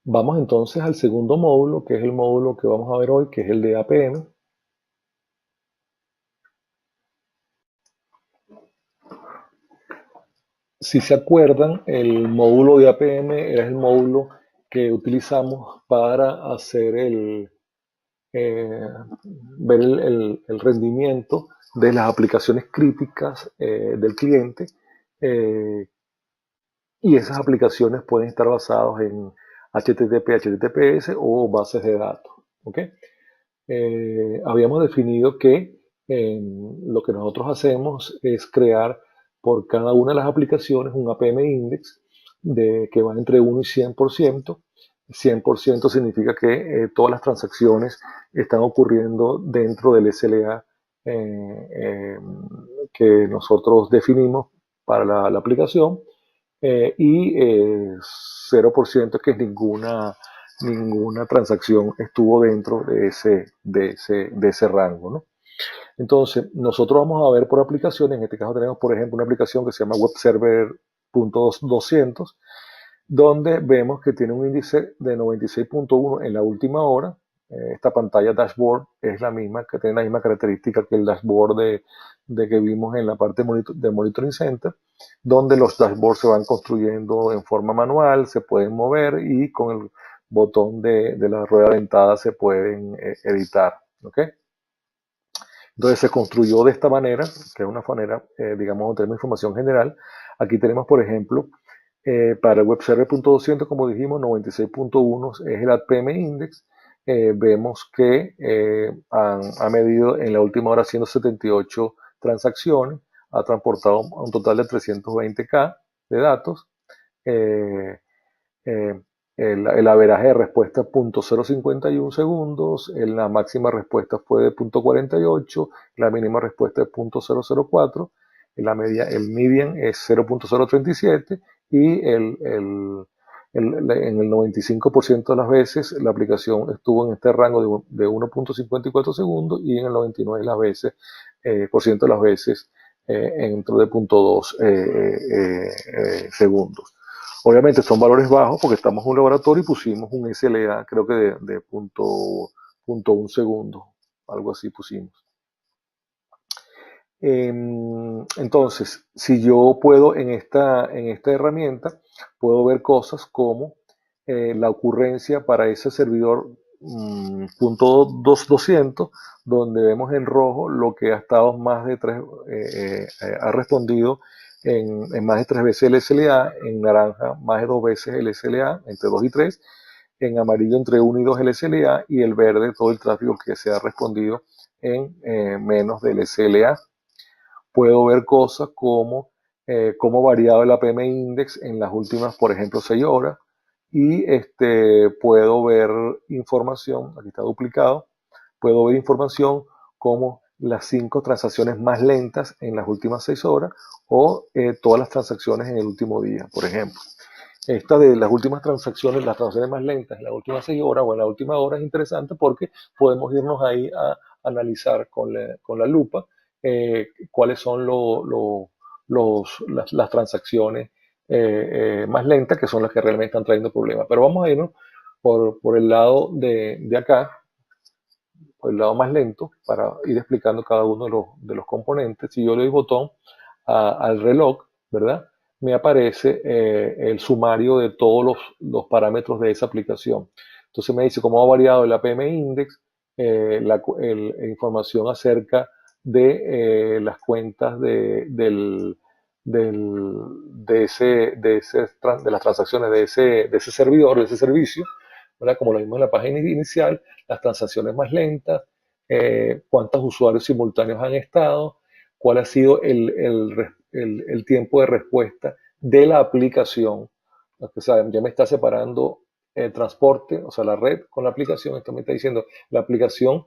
Vamos entonces al segundo módulo, que es el módulo que vamos a ver hoy, que es el de APM. Si se acuerdan, el módulo de APM era el módulo que utilizamos para hacer ver el rendimiento de las aplicaciones críticas del cliente, eh, y esas aplicaciones pueden estar basadas en HTTP, HTTPS o bases de datos. ¿Ok? Habíamos definido que lo que nosotros hacemos es crear por cada una de las aplicaciones un APM index que va entre 1 y 100%. 100% significa que todas las transacciones están ocurriendo dentro del SLA eh, eh, que nosotros definimos para la aplicación, y 0% que ninguna transacción estuvo dentro de ese rango, ¿no? Entonces, nosotros vamos a ver por aplicaciones. En este caso tenemos, por ejemplo, una aplicación que se llama WebServer.200, donde vemos que tiene un índice de 96.1 en la última hora. Esta pantalla dashboard es la misma, que tiene la misma característica que el dashboard de que vimos en la parte de Monitoring Center, donde los dashboards se van construyendo en forma manual, se pueden mover y con el botón de la rueda dentada se pueden editar. ¿Ok? Entonces se construyó de esta manera, que es una manera, digamos, tenemos información general. Aquí tenemos, por ejemplo, para el WebServer.200, como dijimos, 96.1 es el APM Index. Vemos que ha medido en la última hora 178 transacciones, ha transportado un total de 320K de datos. Eh, eh, el averaje de respuesta 0.051 segundos, la máxima respuesta fue de 0.48, la mínima respuesta es 0.004, el median es 0.037 y en el 95% de las veces la aplicación estuvo en este rango de 1.54 segundos y en el 99% de las veces dentro de 0.2 segundos. Obviamente son valores bajos porque estamos en un laboratorio y pusimos un SLA, creo que de punto 1 segundo, algo así pusimos. Entonces, si yo puedo en esta herramienta, puedo ver cosas como la ocurrencia para ese servidor punto 200, donde vemos en rojo lo que ha estado más de tres, ha respondido en más de 3 veces el SLA, en naranja más de 2 veces el SLA, entre 2 y 3, en amarillo entre 1 y 2 el SLA, y el verde todo el tráfico que se ha respondido en menos del SLA. Puedo ver cosas como cómo ha variado el APM Index en las últimas, por ejemplo, 6 horas. Y puedo ver información, aquí está duplicado, puedo ver información como las 5 transacciones más lentas en las últimas 6 horas o todas las transacciones en el último día, por ejemplo. Esta de las últimas transacciones, las transacciones más lentas en las últimas 6 horas o en la última hora es interesante porque podemos irnos ahí a analizar con la lupa cuáles son las transacciones más lentas, que son las que realmente están trayendo problemas. Pero vamos a irnos por el lado de acá, por el lado más lento, para ir explicando cada uno de los componentes. Si yo le doy botón al reloj, ¿verdad? Me aparece el sumario de todos los parámetros de esa aplicación. Entonces me dice cómo ha variado el APM Index, información acerca de las cuentas de las transacciones de ese servidor, de ese servicio, ¿verdad? Como lo vimos en la página inicial, las transacciones más lentas, cuántos usuarios simultáneos han estado, cuál ha sido el tiempo de respuesta de la aplicación. O sea, ya me está separando el transporte, o sea, la red con la aplicación. Esto me está diciendo la aplicación,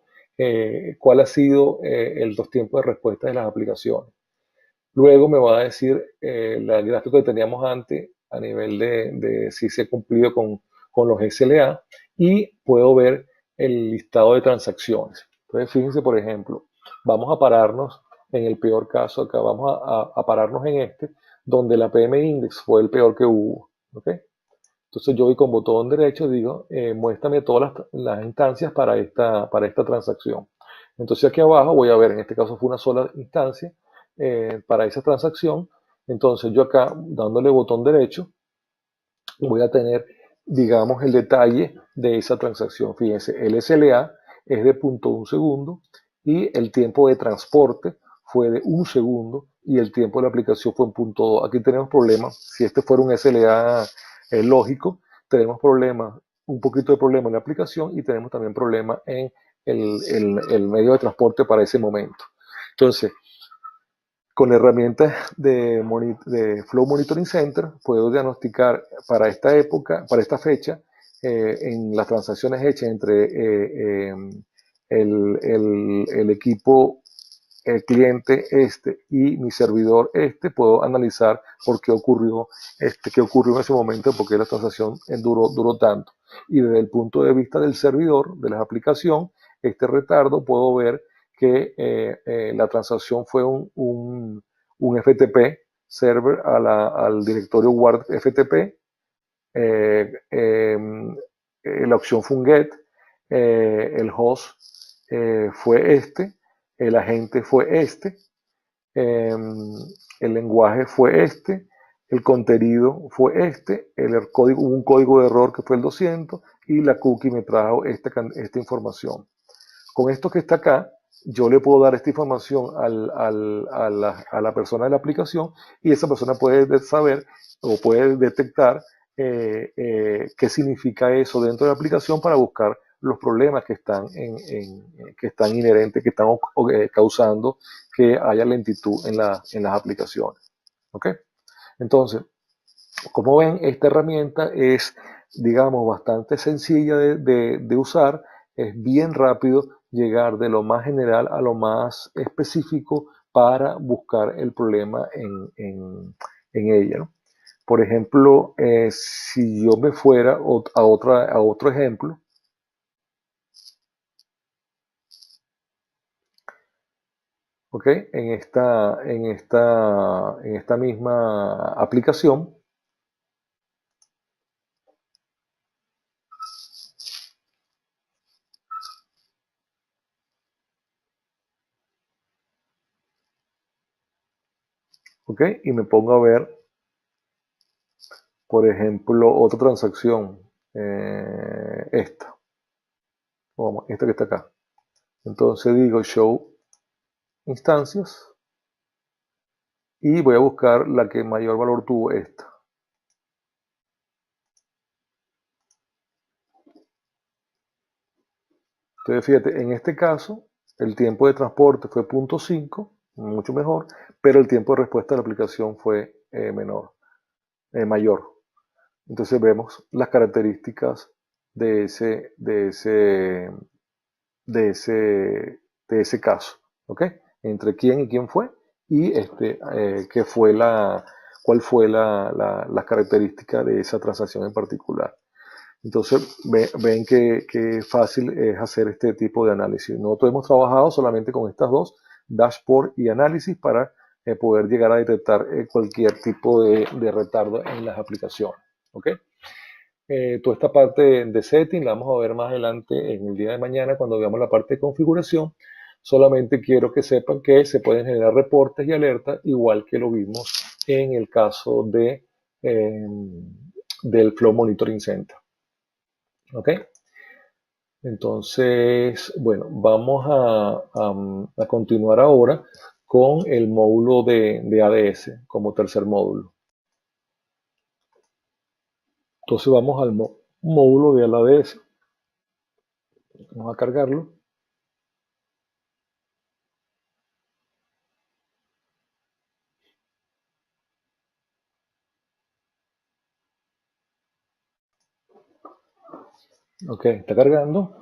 cuál ha sido los tiempos de respuesta de las aplicaciones. Luego me va a decir el gráfico que teníamos antes, a nivel de si se ha cumplido con los SLA, y puedo ver el listado de transacciones. Entonces, fíjense, por ejemplo, vamos a pararnos en el peor caso acá, vamos a pararnos en este, donde la PM Index fue el peor que hubo. ¿Ok? Entonces yo voy con botón derecho y digo, muéstrame todas las instancias para esta transacción. Entonces aquí abajo voy a ver, en este caso fue una sola instancia para esa transacción. Entonces yo acá, dándole botón derecho, voy a tener, digamos, el detalle de esa transacción. Fíjense, el SLA es de 0.1 segundo y el tiempo de transporte fue de 1 segundo y el tiempo de la aplicación fue en 0.2. Aquí tenemos problemas. Si este fuera un SLA lógico, tenemos problemas, un poquito de problema en la aplicación y tenemos también problemas en el medio de transporte para ese momento. Entonces, con herramientas de Flow Monitoring Center puedo diagnosticar para esta época, para esta fecha, en las transacciones hechas entre el equipo, el cliente este y mi servidor este, puedo analizar por qué ocurrió en ese momento, por qué la transacción duró tanto. Y desde el punto de vista del servidor, de la aplicación, este retardo, puedo ver que la transacción fue un FTP server al directorio WARD FTP. La opción fue un GET, el host fue este, el agente fue este, el lenguaje fue este, el contenido fue este, hubo un código de error que fue el 200 y la cookie me trajo esta información. Con esto que está acá, yo le puedo dar esta información a la persona de la aplicación y esa persona puede saber o puede detectar qué significa eso dentro de la aplicación para buscar los problemas que están, que están inherentes, que están causando que haya lentitud en las aplicaciones. ¿Ok? Entonces, como ven, esta herramienta es, digamos, bastante sencilla de usar, es bien rápido llegar de lo más general a lo más específico para buscar el problema en ella, ¿no? Por ejemplo, si yo me fuera a otro ejemplo, ¿ok? En esta misma aplicación, ¿ok? Y me pongo a ver, por ejemplo, otra transacción, esta que está acá. Entonces digo show instancias y voy a buscar la que mayor valor tuvo esta. Entonces fíjate, en este caso el tiempo de transporte fue 0.5, mucho mejor, pero el tiempo de respuesta de la aplicación fue mayor. Entonces vemos las características de ese caso, ¿ok? Entre quién y quién fue y cuál fue la característica de esa transacción en particular. Entonces ven que fácil es hacer este tipo de análisis. Nosotros hemos trabajado solamente con estas dos, dashboard y análisis, para poder llegar a detectar cualquier tipo de retardo en las aplicaciones, ¿ok? Toda esta parte de setting la vamos a ver más adelante en el día de mañana cuando veamos la parte de configuración. Solamente quiero que sepan que se pueden generar reportes y alertas igual que lo vimos en el caso del Flow Monitoring Center. ¿Ok? Entonces, bueno, vamos a continuar ahora con el módulo de ADS como tercer módulo. Entonces vamos al módulo de ADS. Vamos a cargarlo. Ok, está cargando.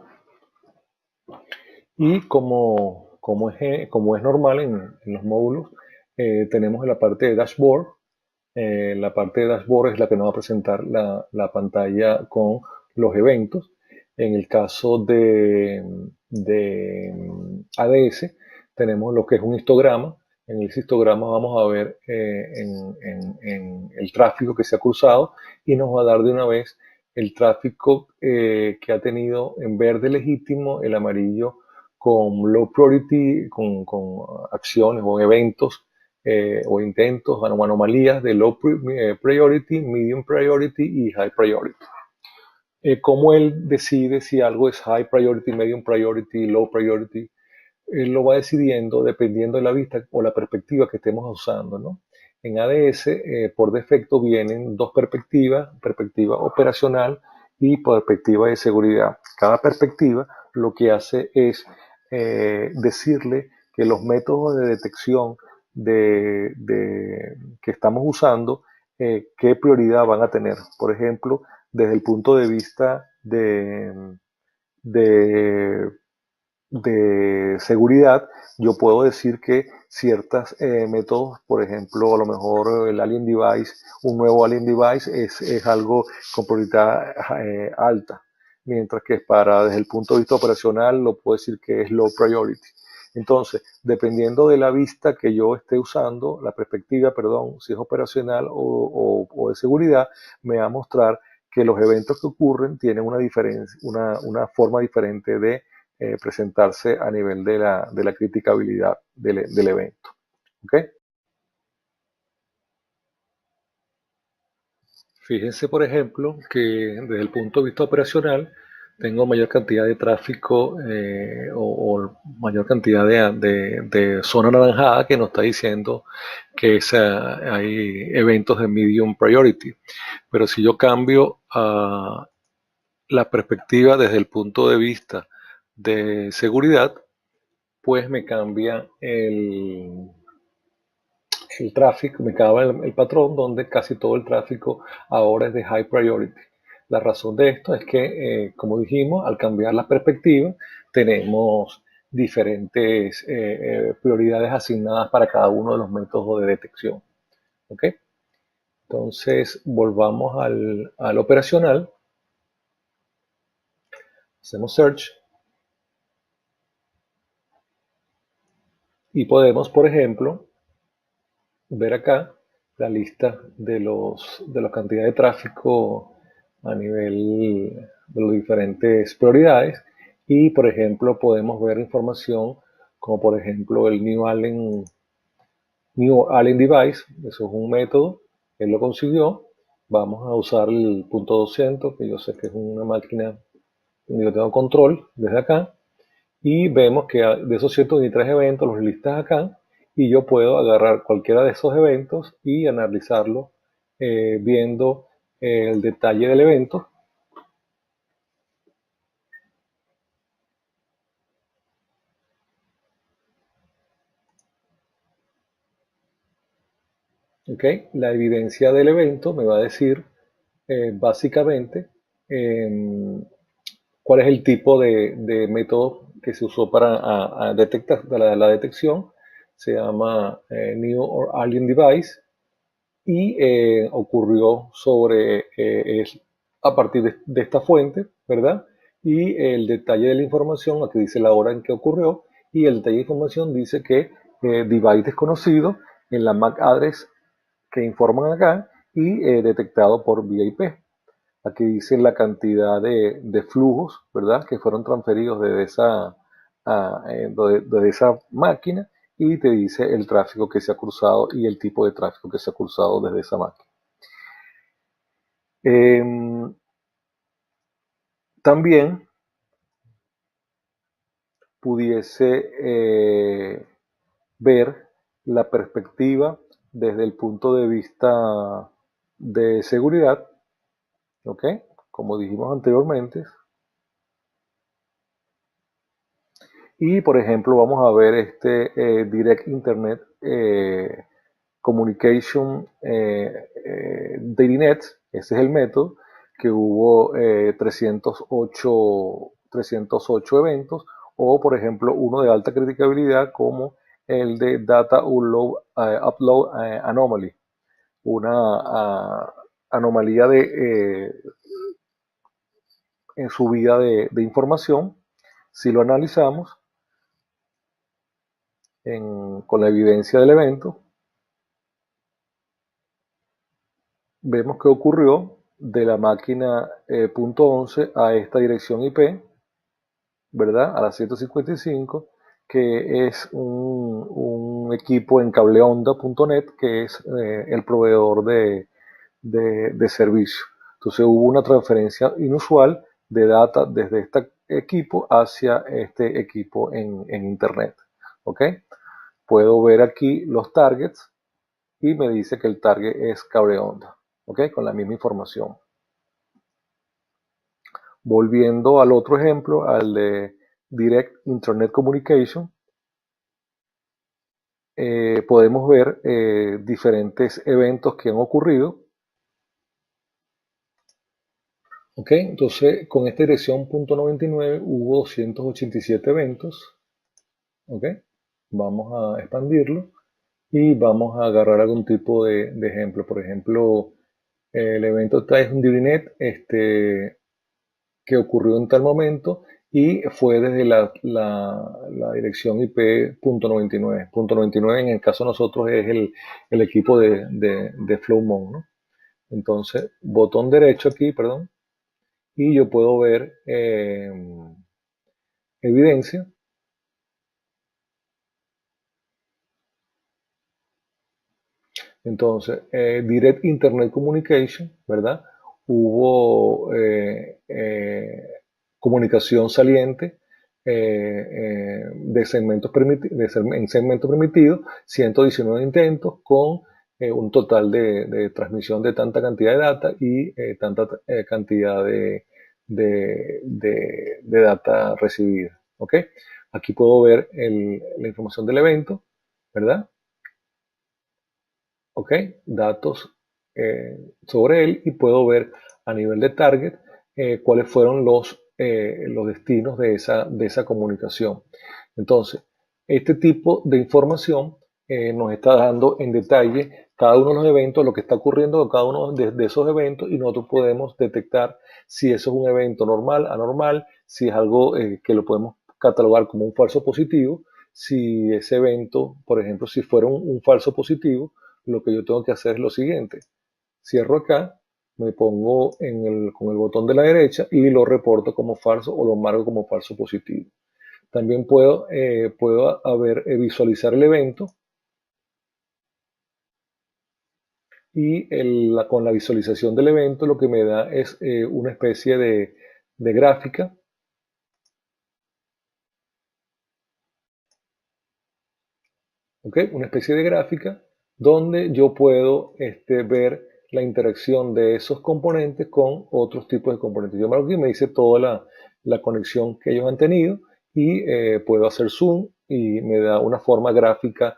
Y como es normal en los módulos, tenemos en la parte de dashboard, La parte de dashboard es la que nos va a presentar la pantalla con los eventos. En el caso de ADS, tenemos lo que es un histograma. En ese histograma vamos a ver en el tráfico que se ha cruzado y nos va a dar de una vez el tráfico que ha tenido en verde legítimo, el amarillo con low priority, con acciones o eventos o intentos o anomalías de low priority, medium priority y high priority. ¿Cómo él decide si algo es high priority, medium priority, low priority? Él lo va decidiendo dependiendo de la vista o la perspectiva que estemos usando, ¿no? En ADS, por defecto, vienen dos perspectivas, perspectiva operacional y perspectiva de seguridad. Cada perspectiva lo que hace es decirle que los métodos de detección que estamos usando, qué prioridad van a tener. Por ejemplo, desde el punto de vista de seguridad, yo puedo decir que ciertos métodos, por ejemplo, a lo mejor el Alien Device, un nuevo Alien Device es algo con prioridad alta, mientras que desde el punto de vista operacional lo puedo decir que es low priority. Entonces, dependiendo de la vista que yo esté usando, la perspectiva, perdón, si es operacional o de seguridad, me va a mostrar que los eventos que ocurren tienen una diferencia, una forma diferente de presentarse a nivel de la criticabilidad del evento. ¿Okay? Fíjense, por ejemplo, que desde el punto de vista operacional tengo mayor cantidad de tráfico o mayor cantidad de zona anaranjada que nos está diciendo que hay eventos de medium priority. Pero si yo cambio a la perspectiva desde el punto de vista de seguridad, pues me cambia el tráfico, me cambia el patrón donde casi todo el tráfico ahora es de high priority. La razón de esto es que, como dijimos, al cambiar la perspectiva, tenemos diferentes prioridades asignadas para cada uno de los métodos de detección. ¿Ok? Entonces, volvamos al operacional, hacemos search y podemos, por ejemplo, ver acá la lista de la cantidad de tráfico a nivel de las diferentes prioridades y, por ejemplo, podemos ver información como, por ejemplo, el New Allen Device. Eso es un método, él lo consiguió. Vamos a usar el punto 200, que yo sé que es una máquina donde yo tengo control desde acá, y vemos que de esos 123 eventos los listas acá y yo puedo agarrar cualquiera de esos eventos y analizarlo viendo el detalle del evento. ¿Okay? La evidencia del evento me va a decir básicamente eh, cuál es el tipo de método que se usó para a detectar la detección. Se llama New or Alien Device y ocurrió a partir de esta fuente, ¿verdad? Y el detalle de la información, aquí dice la hora en que ocurrió, y el detalle de información dice que device desconocido en la MAC address que informan acá y detectado por VIP. Aquí dice la cantidad de flujos, ¿verdad? Que fueron transferidos desde esa máquina y te dice el tráfico que se ha cruzado y el tipo de tráfico que se ha cruzado desde esa máquina. También pudiese ver la perspectiva desde el punto de vista de seguridad, ¿ok? Como dijimos anteriormente. Y por ejemplo, vamos a ver este Direct Internet Communication DailyNet. Ese es el método que hubo 308 eventos, o por ejemplo uno de alta criticabilidad como el de Data Upload Anomaly, anomalía en subida de información. Si lo analizamos con la evidencia del evento, vemos que ocurrió de la máquina .11 a esta dirección IP, ¿verdad? A la 155, que es un equipo en cableonda.net, que es el proveedor de servicio. Entonces hubo una transferencia inusual de data desde este equipo hacia este equipo en Internet. ¿Ok? Puedo ver aquí los targets y me dice que el target es cableonda. ¿Ok? Con la misma información. Volviendo al otro ejemplo, al de Direct Internet Communication, podemos ver diferentes eventos que han ocurrido. Ok, entonces con esta dirección .99 hubo 287 eventos. Ok, vamos a expandirlo y vamos a agarrar algún tipo de ejemplo. Por ejemplo, el evento está es un DiviNet que ocurrió en tal momento y fue desde la dirección IP .99. .99 en el caso de nosotros es el equipo de FlowMon, ¿no? Entonces, botón derecho aquí, perdón, y yo puedo ver evidencia. Entonces, Direct Internet Communication, ¿verdad? Hubo comunicación saliente de segmentos en segmento permitido, 119 intentos con un total de transmisión de tanta cantidad de data y tanta cantidad de data recibida. ¿Ok? Aquí puedo ver la información del evento, ¿verdad? ¿Ok? Datos sobre él y puedo ver a nivel de target cuáles fueron los destinos de esa comunicación. Entonces, este tipo de información nos está dando en detalle cada uno de los eventos, lo que está ocurriendo con cada uno de esos eventos y nosotros podemos detectar si eso es un evento normal, anormal, si es algo que lo podemos catalogar como un falso positivo, si ese evento, por ejemplo, si fuera un falso positivo, lo que yo tengo que hacer es lo siguiente. Cierro acá, me pongo con el botón de la derecha y lo reporto como falso o lo marco como falso positivo. También puedo visualizar el evento y con la visualización del evento lo que me da es una especie de gráfica. ¿Ok? Una especie de gráfica donde yo puedo ver la interacción de esos componentes con otros tipos de componentes. Yo marco aquí, me dice toda la conexión que ellos han tenido y puedo hacer zoom y me da una forma gráfica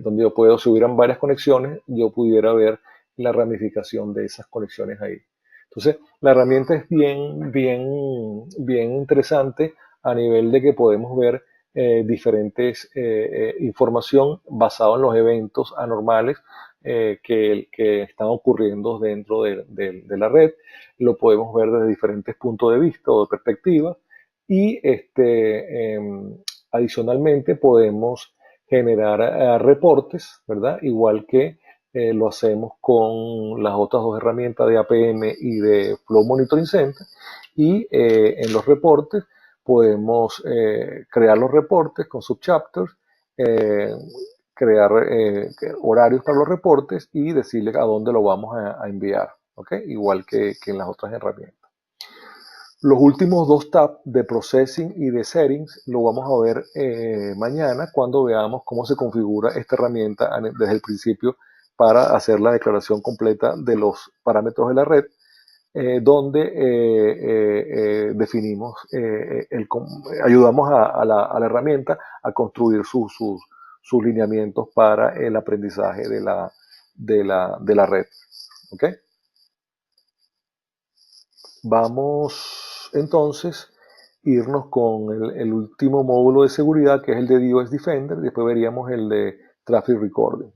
donde yo puedo, si hubieran varias conexiones, yo pudiera ver la ramificación de esas conexiones ahí. Entonces, la herramienta es bien interesante a nivel de que podemos ver diferentes información basada en los eventos anormales que están ocurriendo dentro de la red. Lo podemos ver desde diferentes puntos de vista o de perspectiva y adicionalmente podemos generar reportes, ¿verdad? Igual que lo hacemos con las otras dos herramientas de APM y de Flow Monitoring Center y en los reportes podemos crear los reportes con subchapters, crear horarios para los reportes y decirle a dónde lo vamos a enviar, ¿ok? Igual que en las otras herramientas. Los últimos dos tabs de Processing y de Settings lo vamos a ver mañana cuando veamos cómo se configura esta herramienta desde el principio para hacer la declaración completa de los parámetros de la red donde definimos, ayudamos a la herramienta a construir sus lineamientos para el aprendizaje de la red. ¿Ok? Vamos entonces a irnos con el último módulo de seguridad que es el de DOS Defender, después veríamos el de Traffic Recording.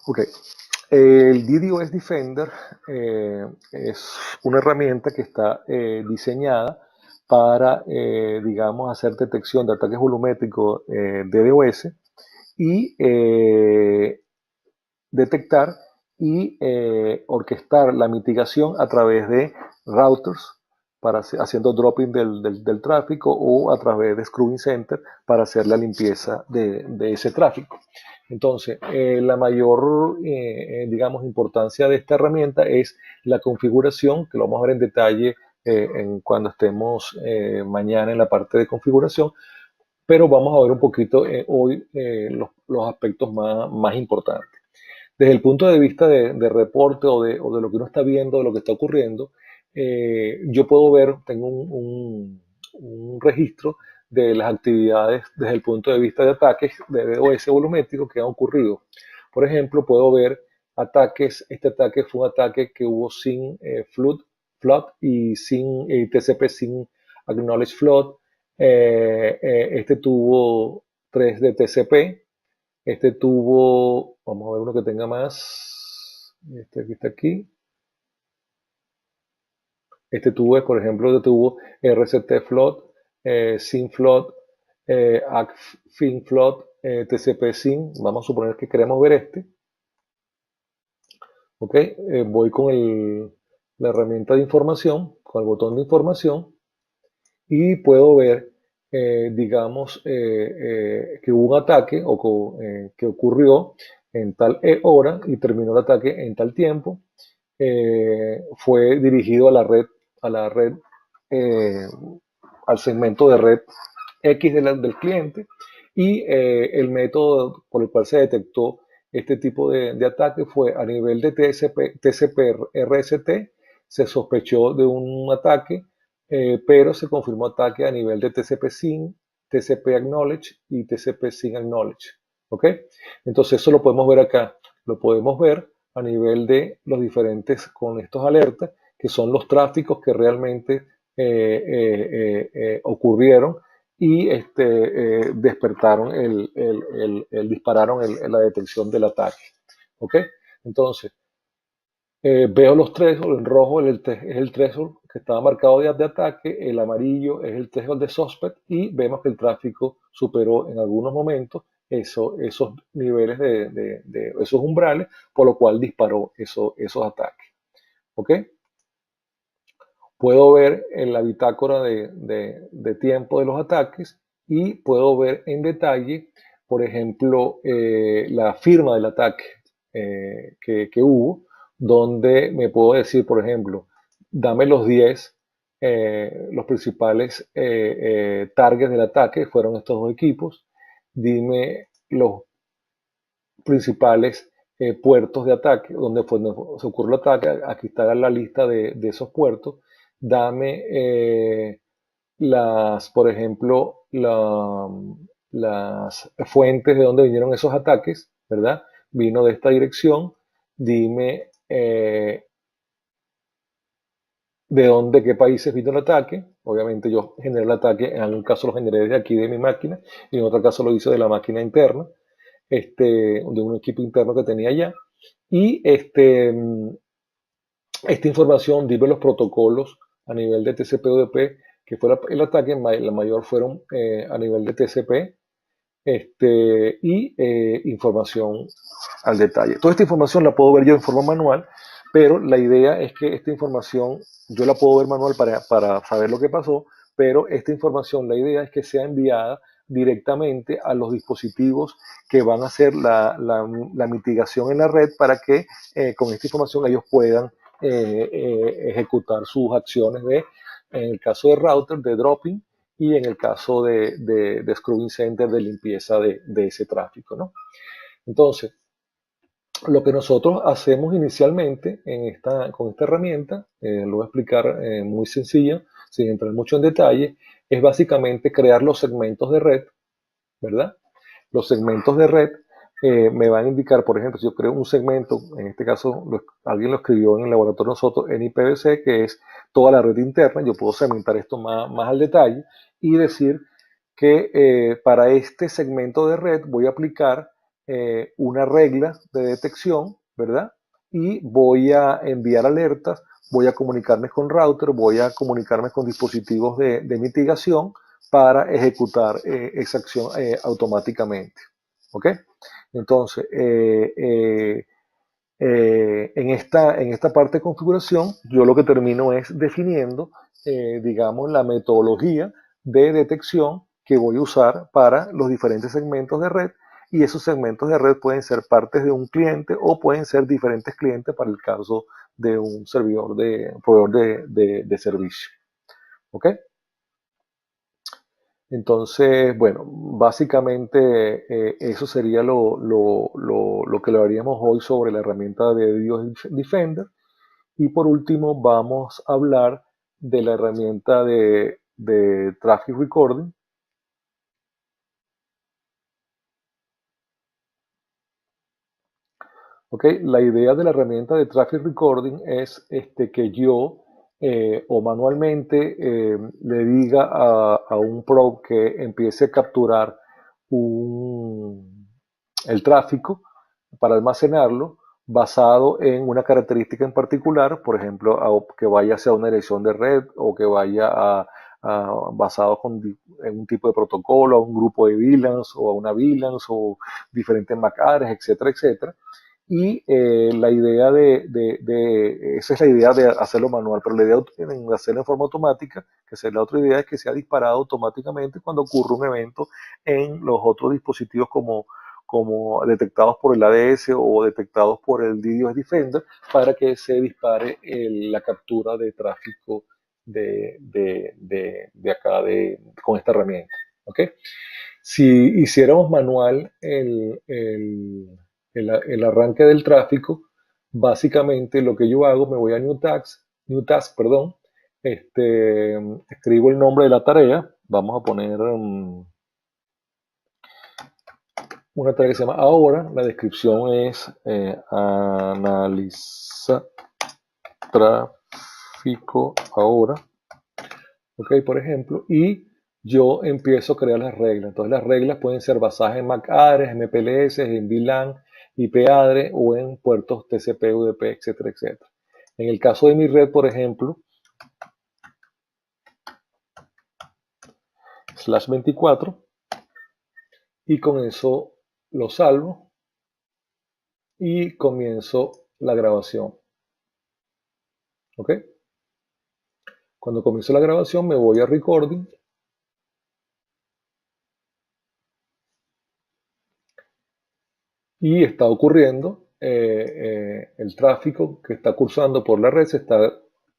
Ok. El DDoS Defender es una herramienta que está diseñada para, digamos, hacer detección de ataques volumétricos DDoS y detectar y orquestar la mitigación a través de routers haciendo dropping del tráfico o a través de Scrubbing Center para hacer la limpieza de ese tráfico. Entonces, la mayor, digamos, importancia de esta herramienta es la configuración, que lo vamos a ver en detalle cuando estemos mañana en la parte de configuración, pero vamos a ver un poquito hoy los aspectos más importantes. Desde el punto de vista de reporte o de lo que uno está viendo, de lo que está ocurriendo, yo puedo ver, tengo un registro de las actividades desde el punto de vista de ataques de DOS volumétrico que han ocurrido. Por ejemplo, puedo ver ataques, este ataque fue un ataque que hubo sin flood y sin TCP sin acknowledge flood. Este tuvo 3 de TCP, este tuvo, vamos a ver uno que tenga más. Este aquí está aquí. Este tuvo, por ejemplo, este tuvo RCT float, SYN float, ACFIN float, TCP SYN. Vamos a suponer que queremos ver este. Ok, voy con la herramienta de información, con el botón de información y puedo ver, digamos, que hubo un ataque que ocurrió en tal hora y terminó el ataque en tal tiempo. Fue dirigido a la red, eh, al segmento de red X del cliente y el método por el cual se detectó este tipo de ataque fue a nivel de TCP-RST, se sospechó de un ataque, pero se confirmó ataque a nivel de TCP-SYN, TCP-Acknowledge y TCP-SYN Acknowledge. ¿Ok? Entonces eso lo podemos ver acá, lo podemos ver a nivel de los diferentes, con estos alertas, que son los tráficos que realmente ocurrieron y despertaron, dispararon la detección del ataque. ¿Ok? Entonces, veo los thresholds, en rojo es el threshold que estaba marcado de ataque, el amarillo es el threshold de suspect y vemos que el tráfico superó en algunos momentos esos niveles esos umbrales, por lo cual disparó esos ataques. ¿Ok? Puedo ver en la bitácora de tiempo de los ataques y puedo ver en detalle, por ejemplo, la firma del ataque que hubo, donde me puedo decir, por ejemplo, dame los 10, los principales targets del ataque, fueron estos dos equipos, dime los principales puertos de ataque, donde se ocurrió el ataque, aquí está la lista de esos puertos, dame por ejemplo, las fuentes de donde vinieron esos ataques, ¿verdad? Vino de esta dirección, dime de dónde, qué países vino el ataque. Obviamente yo generé el ataque, en algún caso lo generé desde aquí de mi máquina y en otro caso lo hice de la máquina interna, de un equipo interno que tenía allá. Y esta información, dime los protocolos a nivel de TCP/UDP, que fue el ataque, la mayor fueron a nivel de TCP, y información al detalle. Toda esta información la puedo ver yo en forma manual, pero la idea es que esta información yo la puedo ver manual para saber lo que pasó, pero esta información, la idea es que sea enviada directamente a los dispositivos que van a hacer la mitigación en la red para que con esta información ellos puedan ejecutar sus acciones en el caso de router, de dropping, y en el caso de Scrubbing Center, de limpieza de ese tráfico, ¿no? Entonces, lo que nosotros hacemos inicialmente con esta herramienta, lo voy a explicar muy sencillo, sin entrar mucho en detalle, es básicamente crear los segmentos de red, ¿verdad? Los segmentos de red me van a indicar, por ejemplo, si yo creo un segmento, en este caso alguien lo escribió en el laboratorio nosotros en IPv6, que es toda la red interna, yo puedo segmentar esto más al detalle y decir que para este segmento de red voy a aplicar una regla de detección, ¿verdad? Y voy a enviar alertas, voy a comunicarme con router, voy a comunicarme con dispositivos de mitigación para ejecutar esa acción automáticamente. ¿Ok? Entonces, en esta parte de configuración, yo lo que termino es definiendo, digamos, la metodología de detección que voy a usar para los diferentes segmentos de red, y esos segmentos de red pueden ser partes de un cliente o pueden ser diferentes clientes para el caso de un servidor un proveedor de servicio. ¿Ok? Entonces, bueno, básicamente eso sería lo que lo haríamos hoy sobre la herramienta de DDoS Defender. Y por último, vamos a hablar de la herramienta de Traffic Recording. ¿Ok? La idea de la herramienta de Traffic Recording es que yo o manualmente le diga a un probe que empiece a capturar el tráfico para almacenarlo basado en una característica en particular, por ejemplo, que vaya hacia una dirección de red o que vaya basado en un tipo de protocolo, a un grupo de VLANs o a una VLANs o diferentes MAC addresses, etcétera, etcétera. Y la idea esa es la idea de hacerlo manual, pero la idea de hacerlo en forma automática, que es la otra idea, es que sea disparado automáticamente cuando ocurre un evento en los otros dispositivos como detectados por el ADS o detectados por el DDoS Defender, para que se dispare la captura de tráfico de acá con esta herramienta. ¿Okay? Si hiciéramos manual el arranque del tráfico, básicamente lo que yo hago, me voy a New Task, perdón, escribo el nombre de la tarea, vamos a poner una tarea que se llama ahora, la descripción es analiza tráfico ahora, ok, por ejemplo, y yo empiezo a crear las reglas. Entonces las reglas pueden ser basadas en MAC address, MPLS, en VLAN, IP address o en puertos TCP, UDP, etcétera, etcétera. En el caso de mi red, por ejemplo, /24, y con eso lo salvo y comienzo la grabación. ¿Ok? Cuando comienzo la grabación me voy a recording y está ocurriendo el tráfico que está cursando por la red,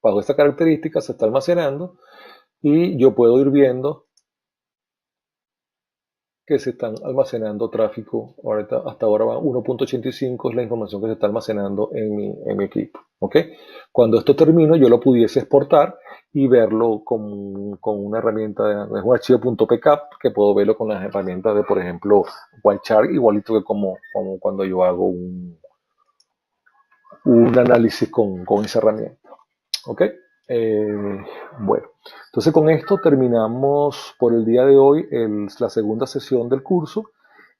bajo esta característica se está almacenando y yo puedo ir viendo que se están almacenando tráfico. Hasta ahora va 1.85, es la información que se está almacenando en mi equipo. ¿Ok? Cuando esto termine, yo lo pudiese exportar y verlo con una herramienta, es un archivo .pcap, que puedo verlo con las herramientas de, por ejemplo, Wireshark, igualito que como cuando yo hago un análisis con esa herramienta. ¿Ok? Bueno, entonces con esto terminamos por el día de hoy la segunda sesión del curso,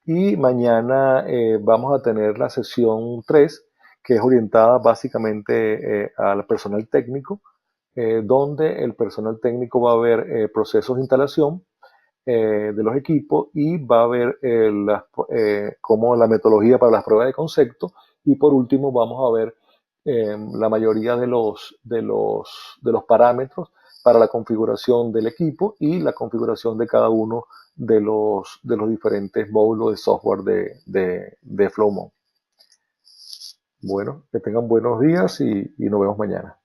y mañana vamos a tener la sesión 3, que es orientada básicamente al personal técnico, donde el personal técnico va a ver procesos de instalación de los equipos, y va a ver como la metodología para las pruebas de concepto, y por último vamos a ver la mayoría de los parámetros para la configuración del equipo y la configuración de cada uno de los diferentes módulos de software de Flowmon. Bueno, que tengan buenos días y nos vemos mañana.